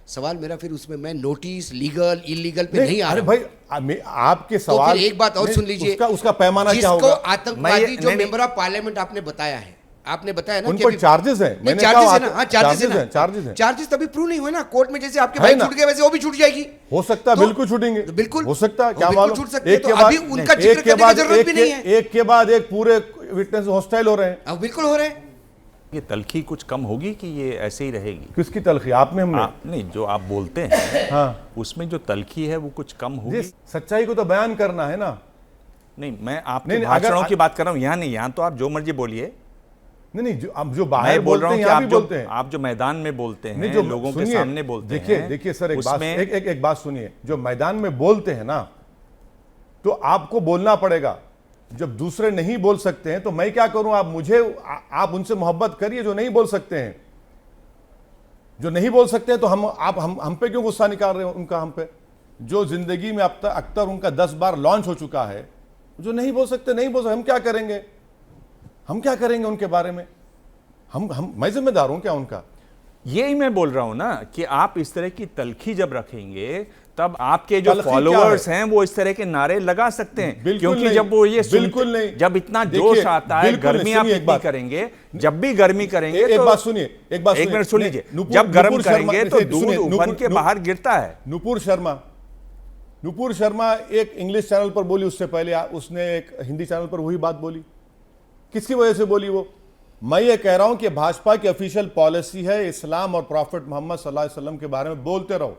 सवाल मेरा फिर उसमें मैं नोटिस लीगल इलीगल पे नहीं आ रहा। भाई आपके सवाल, तो फिर एक बात और सुन लीजिए, उसका पैमाना क्या होगा? आतंकवादी जो मेंबर ऑफ पार्लियामेंट आपने बताया है, आपने बताया ना उन पर चार्जेस हैं, मैंने चार्जेस है ना? हाँ, चार्जेस हैं। चार्जेस तभी प्रूव नहीं हुए ना कोर्ट में। जैसे आपके भाई छूट गए वैसे वो भी छूट जाएगी। हो सकता है, बिल्कुल छूटेंगे, बिल्कुल हो सकता है, क्या मालूम। एक के बाद उनका जिक्र करने की जरूरत भी नहीं है। एक के बाद एक पूरे विटनेस हॉस्टाइल हो रहे हैं। अब बिल्कुल हो रहे हैं। ये तलखी कुछ कम होगी कि ये ऐसे ही रहेगी? किसकी तलखी? आप में, हमने? नहीं, जो आप बोलते हैं हाँ, उसमें जो तलखी है वो कुछ कम होगी। सच्चाई को तो बयान करना है ना। नहीं, मैं आपके भाषणों की बात कर रहा हूँ, यहाँ नहीं। यहाँ तो आप जो मर्जी बोलिए। नहीं, जो बाहर बोल रहे हैं, आप जो मैदान में बोलते हैं, जो लोगों के सामने बोलते हैं। देखिए सर, एक बात सुनिए। जो मैदान में बोलते हैं ना, तो आपको बोलना पड़ेगा। जब दूसरे नहीं बोल सकते हैं तो मैं क्या करूं? आप उनसे मोहब्बत करिए जो नहीं बोल सकते हैं। जो नहीं बोल सकते हैं तो हम पे क्यों गुस्सा निकाल रहे हो उनका? हम पे जो जिंदगी में अब तक अख्तर उनका 10 बार लॉन्च हो चुका है, जो नहीं बोल सकते नहीं बोल सकते, हम क्या करेंगे? हम क्या करेंगे उनके बारे में? मैं जिम्मेदार हूं क्या उनका? यही मैं बोल रहा हूं ना कि आप इस तरह की तलखी जब रखेंगे तब आपके जो फॉलोअर्स हैं वो इस तरह के नारे लगा सकते हैं, क्योंकि जब वो ये बिल्कुल नहीं, जब इतना जोश आता है, गर्मी आप इतनी करेंगे, जब भी गर्मी करेंगे एक तो बात सुनिए, एक मिनट सुन लीजिए, जब गर्म करेंगे तो दूध उबल के बाहर गिरता है। नुपुर शर्मा एक इंग्लिश चैनल पर बोली, उससे पहले उसने एक हिंदी चैनल पर वही बात बोली। किसकी वजह से बोली वो? मैं ये कह रहा हूं कि भाजपा की ऑफिशियल पॉलिसी है इस्लाम और प्रॉफिट मोहम्मद सल्लल्लाहु अलैहि वसल्लम के बारे में बोलते रहो।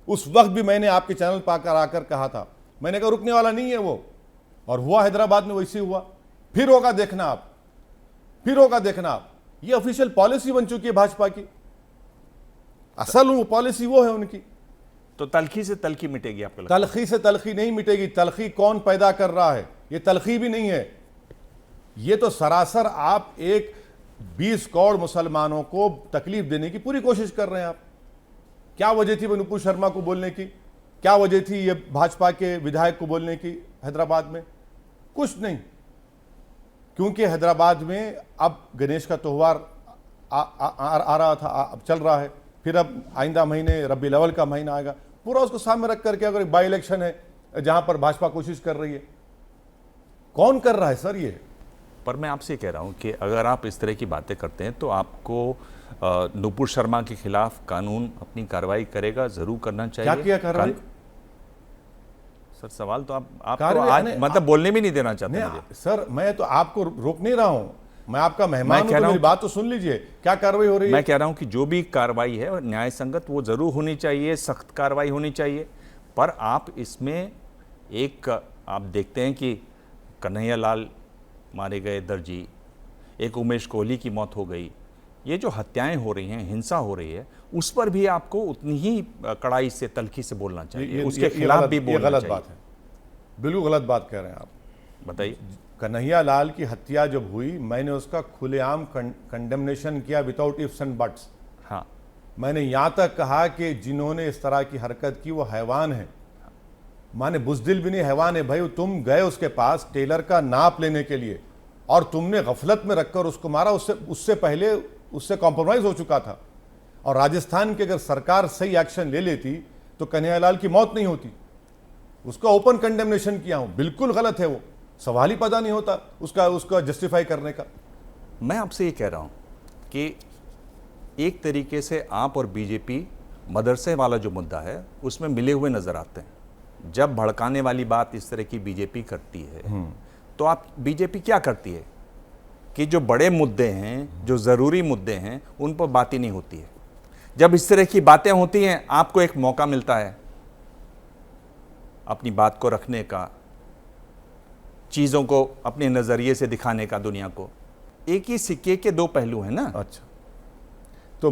उस वक्त भी मैंने आपके चैनल पर आकर कहा था, मैंने कहा रुकने वाला नहीं है वो, और हुआ हैदराबाद में वैसे हुआ। फिर होगा देखना आप, फिर होगा देखना आप। ये ऑफिशियल पॉलिसी बन चुकी है भाजपा की, असल वो पॉलिसी वो है उनकी। तो तलखी से तलखी मिटेगी आपको लगता? तलखी से तलखी नहीं मिटेगी। तलखी कौन पैदा कर रहा है? ये तलखी भी नहीं है, ये तो सरासर आप एक 20 करोड़ मुसलमानों को तकलीफ देने की पूरी कोशिश कर रहे हैं आप। क्या वजह थी नुपुर शर्मा को बोलने की? क्या वजह थी ये भाजपा के विधायक को बोलने की हैदराबाद में? कुछ नहीं, क्योंकि हैदराबाद में अब गणेश का त्यौहार आ रहा था, अब चल रहा है, फिर अब आइंदा महीने रबी अव्वल का महीना आएगा, पूरा उसको सामने रख करके अगर बाई इलेक्शन है जहां पर भाजपा कोशिश कर रही है, कौन कर रहा है सर ये? पर मैं आपसे कह रहा हूं कि अगर आप इस तरह की बातें करते हैं तो आपको नुपुर शर्मा के खिलाफ कानून अपनी कार्रवाई करेगा, जरूर करना चाहिए। क्या किया कार्रवाई? सर सवाल तो आप तो आज मतलब बोलने भी नहीं देना चाहते मुझे। सर मैं तो आपको रोक नहीं रहा हूं, मैं आपका मेहमान हूं, तो मेरी बात तो सुन लीजिए। क्या कार्रवाई हो रही है? मैं कह रहा हूं कि जो भी कार्रवाई है न्याय संगत वो जरूर होनी चाहिए, सख्त कार्रवाई होनी चाहिए। पर आप इसमें एक आप देखते हैं कि कन्हैया लाल मारे गए दर्जी, एक उमेश कोहली की मौत हो गई, ये जो हत्याएं हो रही हैं, हिंसा हो रही है, उस पर भी आपको उतनी ही कड़ाई से तलखी से बोलना चाहिए, उसके खिलाफ भी बोलना चाहिए। गलत बात है, बिल्कुल गलत बात कह रहे हैं आप। बताइए। कन्हैया लाल की हत्या जब हुई, मैंने उसका खुलेआम कंडेमनेशन किया विदाउट इफ्स एंड बट्स। हाँ, मैंने यहां तक कहा कि जिन्होंने इस तरह की हरकत की वो हैवान है, माने बुज़दिल भी नहीं, हैवान है भाई। तुम गए उसके पास टेलर का नाप लेने के लिए और तुमने गफलत में रखकर उसको मारा, उससे पहले उससे कॉम्प्रोमाइज हो चुका था। और राजस्थान की अगर सरकार सही एक्शन ले लेती तो कन्हैया लाल की मौत नहीं होती। उसका ओपन कंडेमनेशन किया हूं, बिल्कुल गलत है वो, सवाल ही पैदा नहीं होता उसका जस्टिफाई करने का। मैं आपसे ये कह रहा हूं कि एक तरीके से आप और बीजेपी मदरसे वाला जो मुद्दा है उसमें मिले हुए नजर आते हैं। जब भड़काने वाली बात इस तरह की बीजेपी करती है तो आप बीजेपी क्या करती है कि जो बड़े मुद्दे हैं, जो ज़रूरी मुद्दे हैं, उन पर बात ही नहीं होती है। जब इस तरह की बातें होती हैं आपको एक मौका मिलता है अपनी बात को रखने का, चीज़ों को अपने नज़रिए से दिखाने का दुनिया को। एक ही सिक्के के दो पहलू हैं ना। अच्छा, तो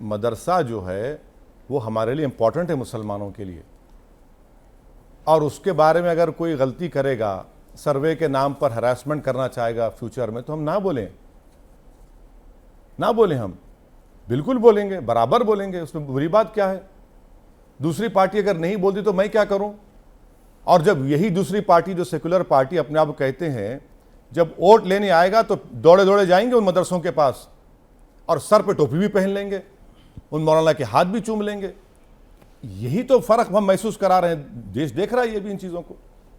मदरसा जो है वो हमारे लिए इम्पोर्टेंट है मुसलमानों के लिए, और उसके बारे में अगर कोई गलती करेगा, सर्वे के नाम पर हरासमेंट करना चाहेगा फ्यूचर में, तो हम ना बोलें, हम बिल्कुल बोलेंगे, बराबर बोलेंगे, उसमें बुरी बात क्या है? दूसरी पार्टी अगर नहीं बोलती तो मैं क्या करूं? और जब यही दूसरी पार्टी जो सेकुलर पार्टी अपने आप कहते हैं, जब वोट लेने आएगा तो दौड़े दौड़े जाएंगे उन मदरसों के पास और सर पे टोपी भी पहन लेंगे, उन मौलाना के हाथ भी चूम लेंगे। यही तो फर्क हम महसूस करा रहे हैं, देश देख रहा है ये भी इन चीजों को।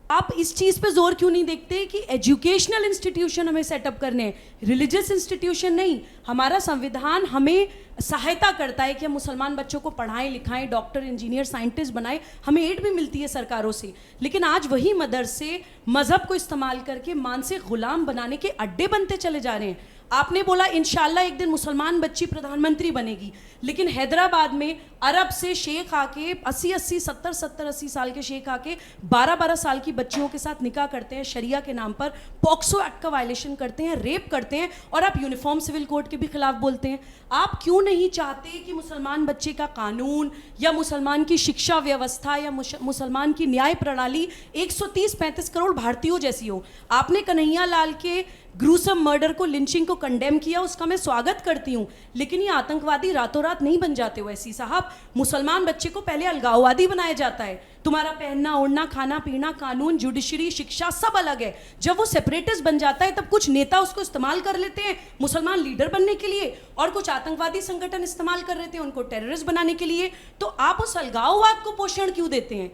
आप इस चीज पे जोर क्यों नहीं देखते कि एजुकेशनल इंस्टीट्यूशन हमें सेटअप करने हैं, रिलीजियस इंस्टीट्यूशन नहीं? हमारा संविधान हमें सहायता करता है कि हम मुसलमान बच्चों को पढ़ाएं लिखाएं, डॉक्टर इंजीनियर साइंटिस्ट बनाएं, हमें एड भी मिलती है सरकारों से। लेकिन आज वही मदरसे मजहब को इस्तेमाल करके मानसिक गुलाम बनाने के अड्डे बनते चले जा रहे हैं। आपने बोला इंशाल्लाह एक दिन मुसलमान बच्ची प्रधानमंत्री बनेगी, लेकिन हैदराबाद में अरब से शेख आके 70-80 साल के शेख आके 12-12 साल की बच्चियों के साथ निकाह करते हैं, शरिया के नाम पर पॉक्सो एक्ट का वायलेशन करते हैं, रेप करते हैं, और आप यूनिफॉर्म सिविल कोड के भी खिलाफ बोलते हैं। आप क्यों नहीं चाहते कि मुसलमान बच्चे का कानून या मुसलमान की शिक्षा व्यवस्था या मुसलमान की न्याय प्रणाली 130-35 करोड़ भारतीयों जैसी हो? आपने कन्हैया लाल के ग्रूसम मर्डर को, लिंचिंग को कंडेम किया, उसका मैं स्वागत करती हूँ, लेकिन ये आतंकवादी रातों रात नहीं बन जाते वैसी साहब। मुसलमान बच्चे को पहले अलगाववादी बनाया जाता है। तुम्हारा पहनना ओढ़ना, खाना पीना, कानून, जुडिशरी, शिक्षा सब अलग है। जब वो सेपरेटिस्ट बन जाता है तब कुछ नेता उसको इस्तेमाल कर लेते हैं मुसलमान लीडर बनने के लिए, और कुछ आतंकवादी संगठन इस्तेमाल कर लेते हैं उनको टेररिस्ट बनाने के लिए। तो आप उस अलगाववाद को पोषण क्यों देते हैं?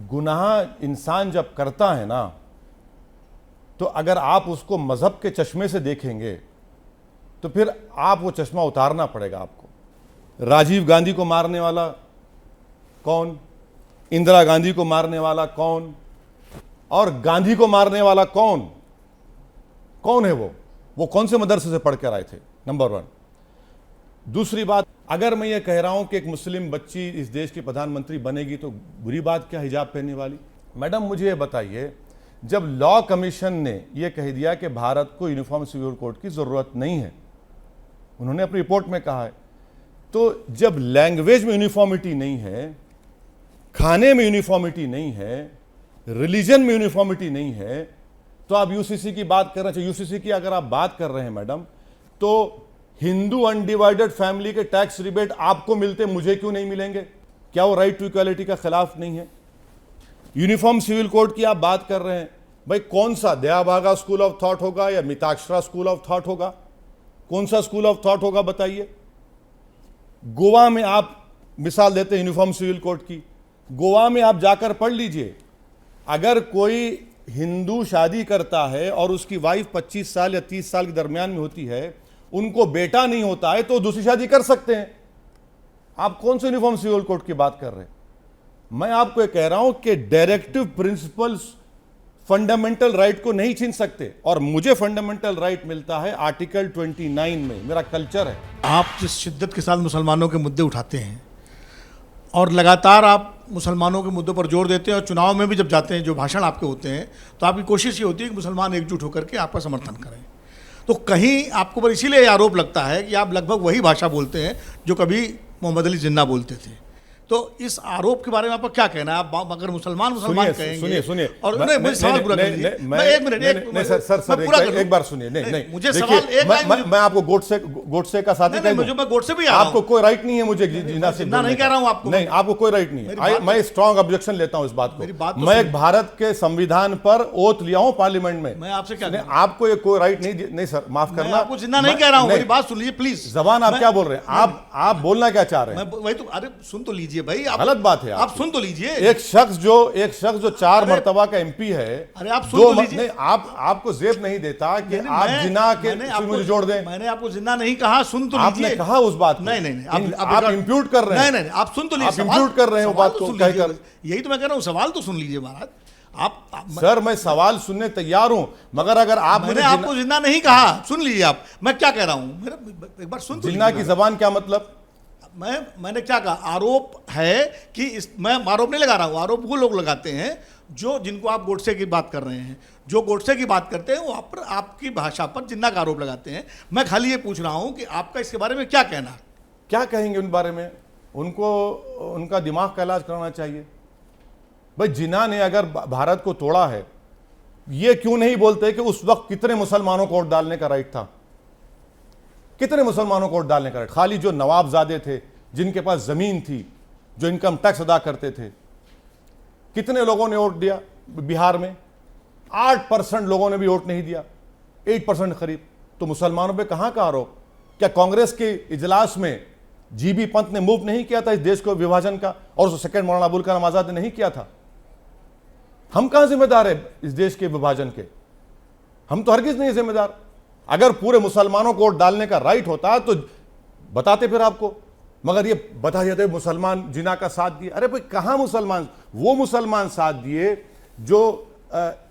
गुनाह इंसान जब करता है ना, तो अगर आप उसको मजहब के चश्मे से देखेंगे तो फिर आप वो चश्मा उतारना पड़ेगा आपको। राजीव गांधी को मारने वाला कौन, इंदिरा गांधी को मारने वाला कौन, और गांधी को मारने वाला कौन? कौन है वो कौन से मदरसे से पढ़ कर आए थे? नंबर 1। दूसरी बात, अगर मैं ये कह रहा हूं कि एक मुस्लिम बच्ची इस देश की प्रधानमंत्री बनेगी तो बुरी बात क्या हिजाब पहनने वाली? मैडम मुझे ये बताइए, जब लॉ कमीशन ने यह कह दिया कि भारत को यूनिफॉर्म सिविल कोड की जरूरत नहीं है, उन्होंने अपनी रिपोर्ट में कहा है, तो जब लैंग्वेज में यूनिफॉर्मिटी नहीं है, खाने में यूनिफॉर्मिटी नहीं है, रिलीजन में यूनिफॉर्मिटी नहीं है, तो आप यूसीसी की बात कर रहे हैं। यूसीसी की अगर आप बात कर रहे हैं मैडम, तो हिंदू अनडिवाइडेड फैमिली के टैक्स रिबेट आपको मिलते, मुझे क्यों नहीं मिलेंगे? क्या वो राइट टू इक्वालिटी का खिलाफ नहीं है? यूनिफॉर्म सिविल कोड की आप बात कर रहे हैं, भाई कौन सा दयाभागा स्कूल ऑफ थॉट होगा या मिताक्षरा स्कूल ऑफ थॉट होगा? कौन सा स्कूल ऑफ थॉट होगा बताइए? गोवा में आप मिसाल देते हैं यूनिफॉर्म सिविल कोड की, गोवा में आप जाकर पढ़ लीजिए, अगर कोई हिंदू शादी करता है और उसकी वाइफ 25 साल या 30 साल के दरमियान में होती है, उनको बेटा नहीं होता है, तो दूसरी शादी कर सकते हैं। आप कौन से यूनिफॉर्म सिविल कोड की बात कर रहे हैं? मैं आपको ये कह रहा हूं कि डायरेक्टिव प्रिंसिपल्स फंडामेंटल राइट को नहीं छीन सकते, और मुझे फंडामेंटल राइट मिलता है आर्टिकल 29 में, मेरा कल्चर है। आप जिस शिद्दत के साथ मुसलमानों के मुद्दे उठाते हैं और लगातार आप मुसलमानों के मुद्दों पर जोर देते हैं, और चुनाव में भी जब जाते हैं, जो भाषण आपके होते हैं, तो आपकी कोशिश ये होती है कि मुसलमान एकजुट होकर के आपका समर्थन करें। तो कहीं आपको पर इसीलिए आरोप लगता है कि आप लगभग वही भाषा बोलते हैं जो कभी मोहम्मद अली जिन्ना बोलते थे। तो इस आरोप के बारे में आपका क्या कहना है? आप अगर मुसलमान कहेंगे, सुनिए और मुझे सवाल पूरा कर लीजिए। मैं एक मिनट सर एक बार सुनिए। नहीं मुझे सवाल मैं आपको गोडसे का साथी नहीं, मुझे मैं गोडसे भी आपको कोई राइट नहीं है मुझे जिन्ना से नहीं कह रहा हूं आपको। नहीं, आपको कोई राइट नहीं है। मैं स्ट्रांग ऑब्जेक्शन लेता हूं इस बात को। मैं एक भारत के संविधान पर ओथ लिया हूं पार्लियामेंट में। मैं आपसे क्या, आपको ये कोई राइट नहीं सर, माफ करना, आपको जिन्ना नहीं कह रहा हूं, मेरी बात सुन लीजिए प्लीज। जबान आप क्या बोल रहे हैं? आप बोलना क्या चाह रहे हैं? वही तो, अरे सुन तो लीजिए भाई, गलत बात है। आप सुन तो लीजिए। एक शख्स जो 4 मर्तबा का एमपी है, अरे आप सुन तो लीजिए। नहीं, आपको जेब नहीं देता कि आप जिन्ना के मुझे जोड़ दें। मैंने आपको जिन्ना नहीं कहा, सुन तो लीजिए। आपने कहा उस बात को। नहीं, आप इंप्यूट कर रहे हैं। नहीं, आप सुन तो लीजिए। आप इंप्यूट कर रहे हैं वो बात को कहकर। यही तो मैं कह रहा हूं, सवाल तो सुन लीजिए महाराज। आप सर, मैं सवाल सुनने तैयार हूं, मगर अगर आप मैंने आपको जिन्ना नहीं कहा, सुन लीजिए आप मैं क्या कह रहा हूं। मेरा एक बार सुन तो जिन्ना की जबान क्या मतलब? मैंने क्या कहा? आरोप है कि मैं आरोप नहीं लगा रहा हूं, आरोप वो लोग लगाते हैं जो जिनको आप गोडसे की बात कर रहे हैं, जो गोडसे की बात करते हैं वो आप पर, आपकी भाषा पर जिन्ना का आरोप लगाते हैं। मैं खाली ये पूछ रहा हूं कि आपका इसके बारे में क्या कहना? क्या कहेंगे उन बारे में? उनको उनका दिमाग का इलाज कराना चाहिए। भाई जिन्ना ने अगर भारत को तोड़ा है, ये क्यों नहीं बोलते कि उस वक्त कितने मुसलमानों को वोट डालने का राइट था? कितने मुसलमानों को वोट डालने का राइट? खाली जो नवाबजादे थे, जिनके पास जमीन थी, जो इनकम टैक्स अदा करते थे, कितने लोगों ने वोट दिया? बिहार में 8% लोगों ने भी वोट नहीं दिया, 8% करीब। तो मुसलमानों पे कहां का आरोप? क्या कांग्रेस के इजलास में जीबी पंत ने मूव नहीं किया था इस देश को विभाजन का, और उस सेकंड मौलाना अबुल कलाम आजाद ने नहीं किया था? हम कहां जिम्मेदार है इस देश के विभाजन के? हम तो हरगिज नहीं जिम्मेदार। अगर पूरे मुसलमानों को वोट डालने का राइट होता तो बताते फिर आपको, मगर ये बता जाते मुसलमान जिन्ना का साथ दिए। अरे भाई कहां मुसलमान? वो मुसलमान साथ दिए जो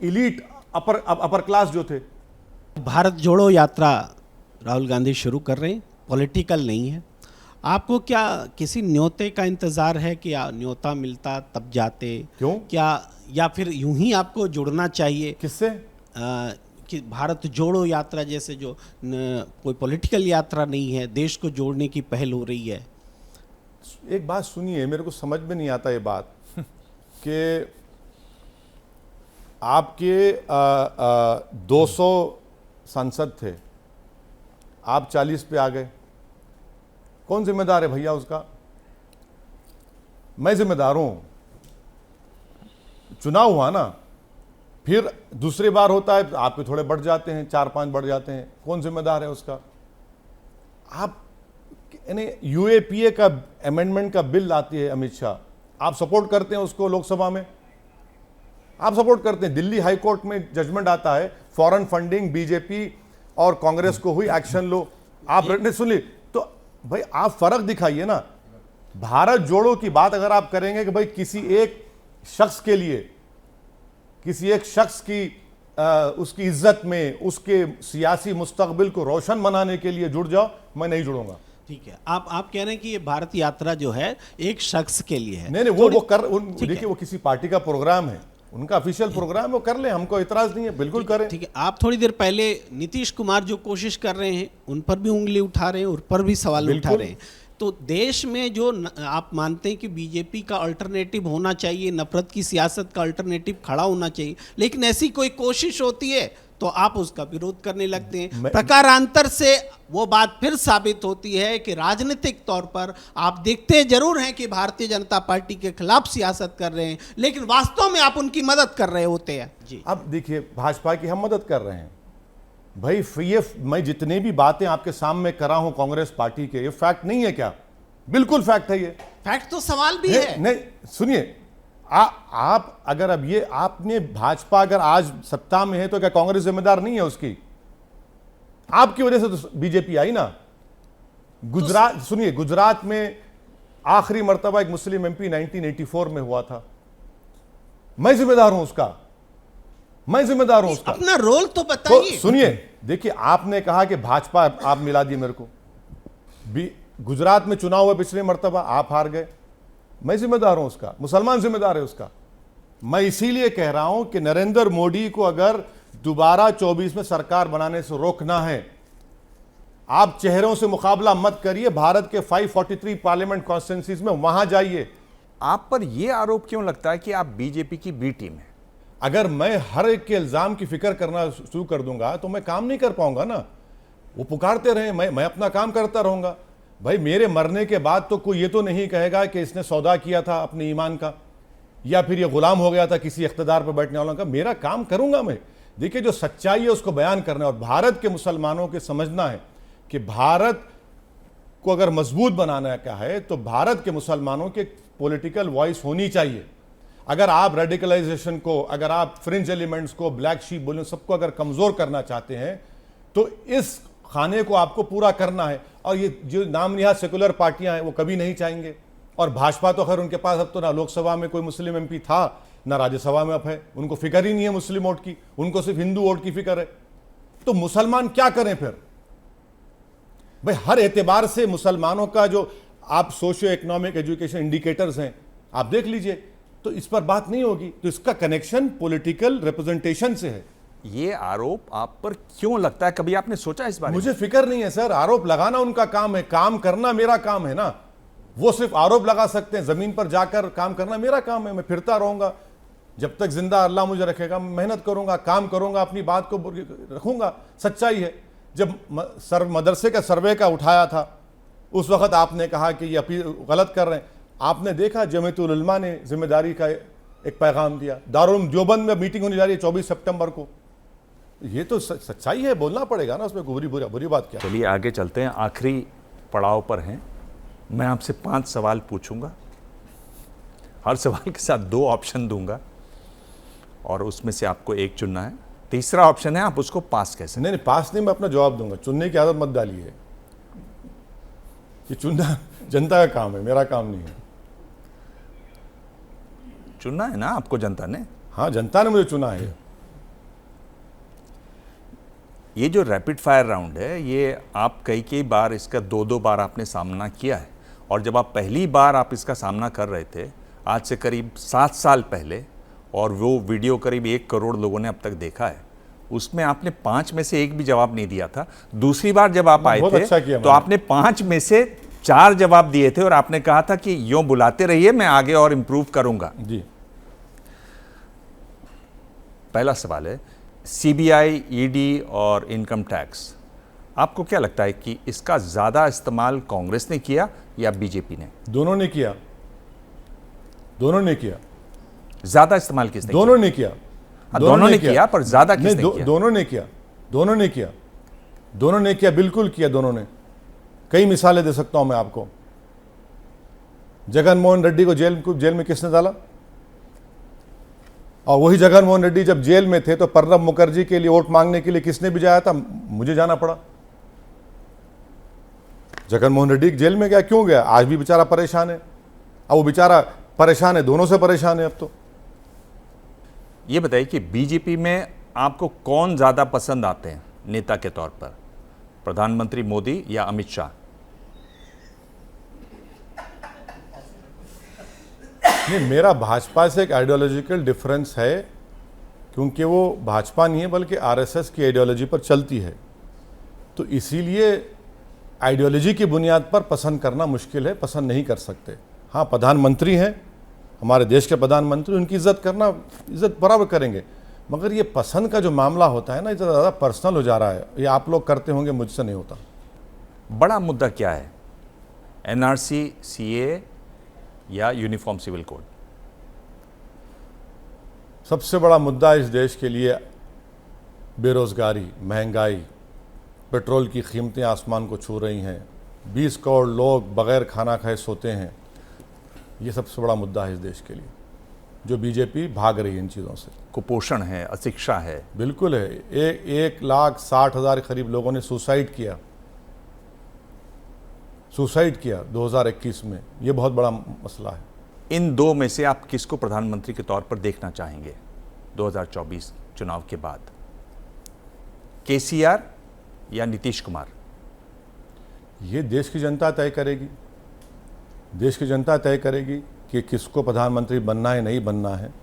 इलीट अपर क्लास जो थे। भारत जोड़ो यात्रा राहुल गांधी शुरू कर रहे हैं, पॉलिटिकल नहीं है। आपको क्या किसी न्योते का इंतजार है कि न्योता मिलता तब जाते? क्यों? क्या या फिर यूं ही आपको जुड़ना चाहिए? किससे? कि भारत जोड़ो यात्रा जैसे जो कोई पॉलिटिकल यात्रा नहीं है, देश को जोड़ने की पहल हो रही है। एक बात सुनिए, मेरे को समझ में नहीं आता ये बात कि आपके 200 सांसद थे, आप 40 पे आ गए, कौन जिम्मेदार है भैया उसका? मैं जिम्मेदार हूं। चुनाव हुआ ना, फिर दूसरी बार होता है, आपके थोड़े बढ़ जाते हैं, 4-5 बढ़ जाते हैं, कौन जिम्मेदार है उसका? आप यानी यूएपीए का अमेंडमेंट का बिल आती है अमित शाह, आप सपोर्ट करते हैं उसको लोकसभा में, आप सपोर्ट करते हैं। दिल्ली हाई कोर्ट में जजमेंट आता है, फॉरेन फंडिंग बीजेपी और कांग्रेस को हुई, एक्शन लो। आप रटने सुन ली तो भाई आप फर्क दिखाइए ना। भारत जोड़ो की बात अगर आप करेंगे कि भाई किसी एक शख्स के लिए, किसी एक शख्स की उसकी इज्जत में, उसके सियासी मुस्तकबिल को रोशन बनाने के लिए जुड़ जाओ, मैं नहीं जुड़ूंगा। ठीक है, आप कह रहे हैं कि ये भारत यात्रा जो है एक शख्स के लिए है। नहीं, वो देखिए, वो किसी पार्टी का प्रोग्राम है, उनका ऑफिशियल प्रोग्राम है, वो कर ले, हमको इतराज नहीं है, बिल्कुल करें। ठीक है, आप थोड़ी देर पहले नीतीश कुमार जो कोशिश कर रहे हैं उन पर भी उंगली उठा रहे हैं, उन पर भी सवाल उठा रहे हैं। तो देश में जो आप मानते हैं कि बीजेपी का अल्टरनेटिव होना चाहिए, नफरत की सियासत का अल्टरनेटिव खड़ा होना चाहिए, लेकिन ऐसी कोई कोशिश होती है तो आप उसका विरोध करने लगते हैं। प्रकारांतर से वो बात फिर साबित होती है कि राजनीतिक तौर पर आप देखते जरूर हैं कि भारतीय जनता पार्टी के खिलाफ सियासत कर रहे हैं, लेकिन वास्तव में आप उनकी मदद कर रहे होते हैं। जी, अब देखिए, भाजपा की हम मदद कर रहे हैं भाई। ये मैं जितने भी बातें आपके सामने करा हूं कांग्रेस पार्टी के, ये फैक्ट नहीं है क्या? बिल्कुल फैक्ट है। ये फैक्ट तो सवाल भी है। नहीं, सुनिए, आप अगर अब ये आपने भाजपा अगर आज सत्ता में है तो क्या कांग्रेस जिम्मेदार नहीं है उसकी? आपकी वजह से तो बीजेपी आई ना। गुजरात सुनिए, गुजरात में आखिरी मर्तबा एक मुस्लिम एमपी 1984 में हुआ था, मैं जिम्मेदार हूं उसका, मैं जिम्मेदार हूं उसका। अपना रोल तो बताइए। तो सुनिए, देखिए, आपने कहा कि भाजपा, आप मिला दी मेरे को। गुजरात में चुनाव हुआ पिछले मर्तबा, आप हार गए, मैं जिम्मेदार हूं उसका, मुसलमान जिम्मेदार है उसका। मैं इसीलिए कह रहा हूं कि नरेंद्र मोदी को अगर दोबारा 24 में सरकार बनाने से रोकना है, आप चेहरों से मुकाबला मत करिए, भारत के 543 पार्लियामेंट कॉन्स्टिट्यूंसीज में वहां जाइए। आप पर यह आरोप क्यों लगता है कि आप बीजेपी की बी टीम है? अगर मैं हर एक के इल्जाम की फिक्र करना शुरू कर दूंगा तो मैं काम नहीं कर पाऊंगा ना। वो पुकारते रहे, मैं अपना काम करता रहूंगा। भाई, मेरे मरने के बाद तो कोई ये तो नहीं कहेगा कि इसने सौदा किया था अपने ईमान का, या फिर ये गुलाम हो गया था किसी इख्तिदार पर बैठने वालों का। मेरा काम करूंगा मैं। देखिए, जो सच्चाई है उसको बयान करना है, और भारत के मुसलमानों के समझना है कि भारत को अगर मजबूत बनाना क्या है तो भारत के मुसलमानों के पॉलिटिकल वॉइस होनी चाहिए। अगर आप रेडिकलाइजेशन को, अगर आप फ्रिंज एलिमेंट्स को, ब्लैक शीप बोले, सबको अगर कमजोर करना चाहते हैं तो इस खाने को आपको पूरा करना है। और ये जो नाम निहाद सेकुलर पार्टियां हैं वो कभी नहीं चाहेंगे। और भाजपा तो खैर उनके पास अब तो ना लोकसभा में कोई मुस्लिम एमपी था, ना राज्यसभा में अब है, उनको फिक्र ही नहीं है मुस्लिम वोट की, उनको सिर्फ हिंदू वोट की फिक्र है। तो मुसलमान क्या करें फिर? भाई, हर एतबार से मुसलमानों का जो आप सोशियो इकोनॉमिक एजुकेशन इंडिकेटर्स हैं, आप देख लीजिए, तो इस पर बात नहीं होगी। तो इसका कनेक्शन पॉलिटिकल रिप्रेजेंटेशन से है। ये आरोप आप पर क्यों लगता है? कभी आपने सोचा इस बारे में? मुझे फिक्र नहीं है सर, आरोप लगाना उनका काम है, काम करना मेरा काम है ना। वो सिर्फ आरोप लगा सकते हैं, जमीन पर जाकर काम करना मेरा काम है। मैं फिरता रहूंगा जब तक जिंदा अल्लाह मुझे रखेगा, मेहनत करूंगा, काम करूंगा, अपनी बात को रखूंगा। सच्चाई है, जब मदरसे का सर्वे का उठाया था उस वक्त आपने कहा कि ये अपील गलत कर रहे हैं। आपने देखा जमीयतुल उलमा ने जिम्मेदारी का एक पैगाम दिया। दारुल देवबंद में मीटिंग होने जा रही है 24 सितंबर को। ये तो सच्चाई है, बोलना पड़ेगा ना, उसमें बुरी बात क्या? चलिए आगे चलते हैं, आखिरी पड़ाव पर हैं। मैं आपसे 5 सवाल पूछूंगा, हर सवाल के साथ 2 ऑप्शन दूंगा और उसमें से आपको एक चुनना है। तीसरा ऑप्शन है आप उसको पास कैसे? नहीं, पास नहीं, मैं अपना जवाब दूंगा। चुनने की आदत मत डालिए, ये चुनना जनता का काम है, मेरा काम नहीं है। चुनना है ना आपको जनता ने? हाँ, जनता ने मुझे चुना है। ये जो रैपिड फायर राउंड है, ये आप कई बार इसका 2-2 बार आपने सामना किया है। और जब आप पहली बार आप इसका सामना कर रहे थे, आज से करीब 7 साल पहले, और वो वीडियो करीब 1 करोड़ लोगों ने अब तक देखा है, उसमें आपने 5 में से 1 भी जवाब नहीं दिया था। दूसरी बार जब आप आए थे तो आपने 5 में से 4 जवाब दिए थे और आपने कहा था कि यूं बुलाते रहिए, मैं आगे और इंप्रूव करूंगा। जी। पहला सवाल है, सीबीआई, ईडी और इनकम टैक्स, आपको क्या लगता है कि इसका ज़्यादा इस्तेमाल कांग्रेस ने किया या बीजेपी ने? दोनों ने किया, दोनों ने किया। ज़्यादा इस्तेमाल किसने? दोनों ने किया। दोनों ने किया, पर ज़्यादा किसने किया? दोनों ने किया, दोनों ने किया, दोनों ने किया, बिल्कुल किया दोनों ने। कई मिसालें दे सकता हूं मैं आपको। जगन मोहन रेड्डी को जेल में किसने डाला? और वही जगन मोहन रेड्डी जब जेल में थे तो प्रणब मुखर्जी के लिए वोट मांगने के लिए किसने भी जाया था? मुझे जाना पड़ा। जगन मोहन रेड्डी जेल में गया, क्यों गया? आज भी बेचारा परेशान है। अब वो बेचारा परेशान है, दोनों से परेशान है अब तो। ये बताइए कि बीजेपी में आपको कौन ज़्यादा पसंद आते हैं नेता के तौर पर, प्रधानमंत्री मोदी या अमित शाह? नहीं, मेरा भाजपा से एक आइडियोलॉजिकल डिफरेंस है, क्योंकि वो भाजपा नहीं है बल्कि आरएसएस की आइडियोलॉजी पर चलती है। तो इसीलिए आइडियोलॉजी की बुनियाद पर पसंद करना मुश्किल है, पसंद नहीं कर सकते। हाँ, प्रधानमंत्री हैं, हमारे देश के प्रधानमंत्री, उनकी इज्जत बराबर करेंगे, मगर ये पसंद का जो मामला होता है ना, ये ज़्यादा पर्सनल हो जा रहा है। ये आप लोग करते होंगे, मुझसे नहीं होता। बड़ा मुद्दा क्या है, एनआरसी, सीए या यूनिफॉर्म सिविल कोड? सबसे बड़ा मुद्दा इस देश के लिए बेरोजगारी, महंगाई, पेट्रोल की कीमतें आसमान को छू रही हैं, 20 करोड़ लोग बगैर खाना खाए सोते हैं। ये सबसे बड़ा मुद्दा है इस देश के लिए, जो बीजेपी भाग रही है इन चीज़ों से। कुपोषण है, अशिक्षा है। बिल्कुल है। 1,60,000 करीब लोगों ने सुसाइड किया 2021 में। ये बहुत बड़ा मसला है। इन दो में से आप किसको प्रधानमंत्री के तौर पर देखना चाहेंगे 2024 चुनाव के बाद, केसीआर या नीतीश कुमार? ये देश की जनता तय करेगी। देश की जनता तय करेगी कि किसको प्रधानमंत्री बनना है, नहीं बनना है।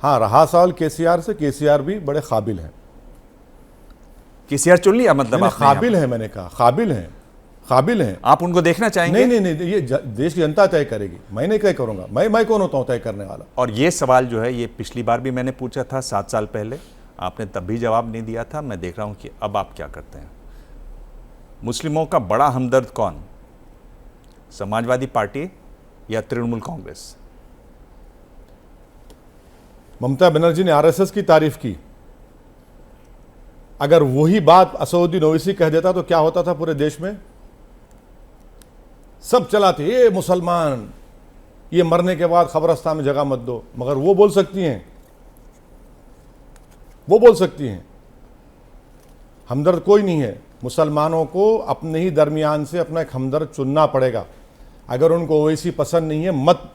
हाँ, रहा सवाल केसीआर से, केसीआर भी बड़े काबिल हैं। केसीआर चुन लिया मतलब? काबिल है, मैंने कहा काबिल हैं, काबिल हैं। आप उनको देखना चाहेंगे? नहीं, ये देश की जनता तय करेगी, मैं नहीं तय करूंगा। मैं कौन होता हूं तय करने वाला? और ये सवाल जो है, ये पिछली बार भी मैंने पूछा था 7 साल पहले, आपने तब भी जवाब नहीं दिया था। मैं देख रहा हूं कि अब आप क्या करते हैं। मुस्लिमों का बड़ा हमदर्द कौन, समाजवादी पार्टी या तृणमूल कांग्रेस? ममता बनर्जी ने आरएसएस की तारीफ की। अगर वही बात असदुद्दीन ओवैसी कह देता तो क्या होता था पूरे देश में? सब चलाते, ये मुसलमान, ये मरने के बाद कब्रिस्तान में जगह मत दो। मगर वो बोल सकती हैं, वो बोल सकती हैं। हमदर्द कोई नहीं है। मुसलमानों को अपने ही दरमियान से अपना एक हमदर्द चुनना पड़ेगा। अगर उनको ओवैसी पसंद नहीं है, मत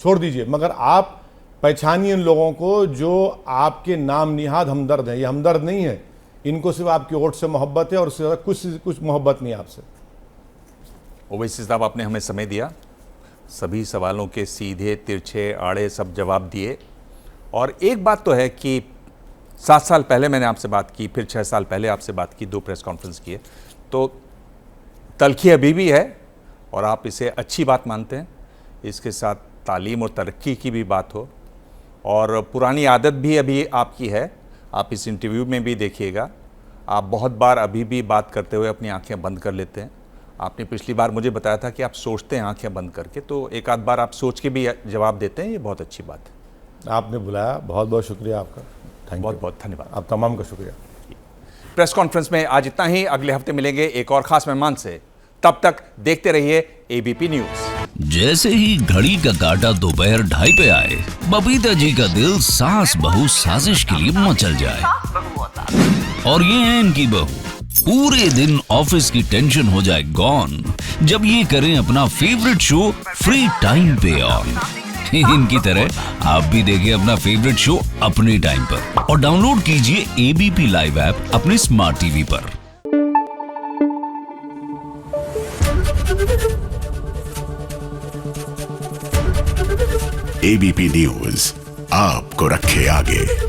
छोड़ दीजिए, मगर आप पहचानिए उन लोगों को जो आपके नाम निहाद हमदर्द है। ये हमदर्द नहीं है, इनको सिर्फ आपके वोट से मोहब्बत है और उससे ज़्यादा कुछ मोहब्बत नहीं आपसे। ओवैसी साहब, आपने हमें समय दिया, सभी सवालों के सीधे तिरछे आड़े सब जवाब दिए। और एक बात तो है कि 7 साल पहले मैंने आपसे बात की, फिर 6 साल पहले आपसे बात की, 2 प्रेस कॉन्फ्रेंस किए, तो तलखी अभी भी है और आप इसे अच्छी बात मानते हैं। इसके साथ तालीम और तरक्की की भी बात हो, और पुरानी आदत भी अभी आपकी है, आप इस इंटरव्यू में भी देखिएगा, आप बहुत बार अभी भी बात करते हुए अपनी आंखें बंद कर लेते हैं। आपने पिछली बार मुझे बताया था कि आप सोचते हैं आंखें बंद करके, तो एक आध बार आप सोच के भी जवाब देते हैं, ये बहुत अच्छी बात है। आपने बुलाया, बहुत बहुत शुक्रिया आपका। बहुत बहुत धन्यवाद। आप तमाम का शुक्रिया। प्रेस कॉन्फ्रेंस में आज इतना ही। अगले हफ्ते मिलेंगे एक और खास मेहमान से। तब तक देखते रहिए एबीपी न्यूज। जैसे ही घड़ी का काटा दोपहर 2:30 पे आए, बबीता जी का दिल सास बहू साजिश के लिए मचल जाए। और ये है इनकी बहू, पूरे दिन ऑफिस की टेंशन हो जाए गॉन जब ये करें अपना फेवरेट शो फ्री टाइम पे ऑन। इनकी तरह आप भी देखिए अपना फेवरेट शो अपने टाइम पर और डाउनलोड कीजिए एबीपी लाइव ऐप अपने स्मार्ट टीवी पर। एबीपी न्यूज आपको रखे आगे।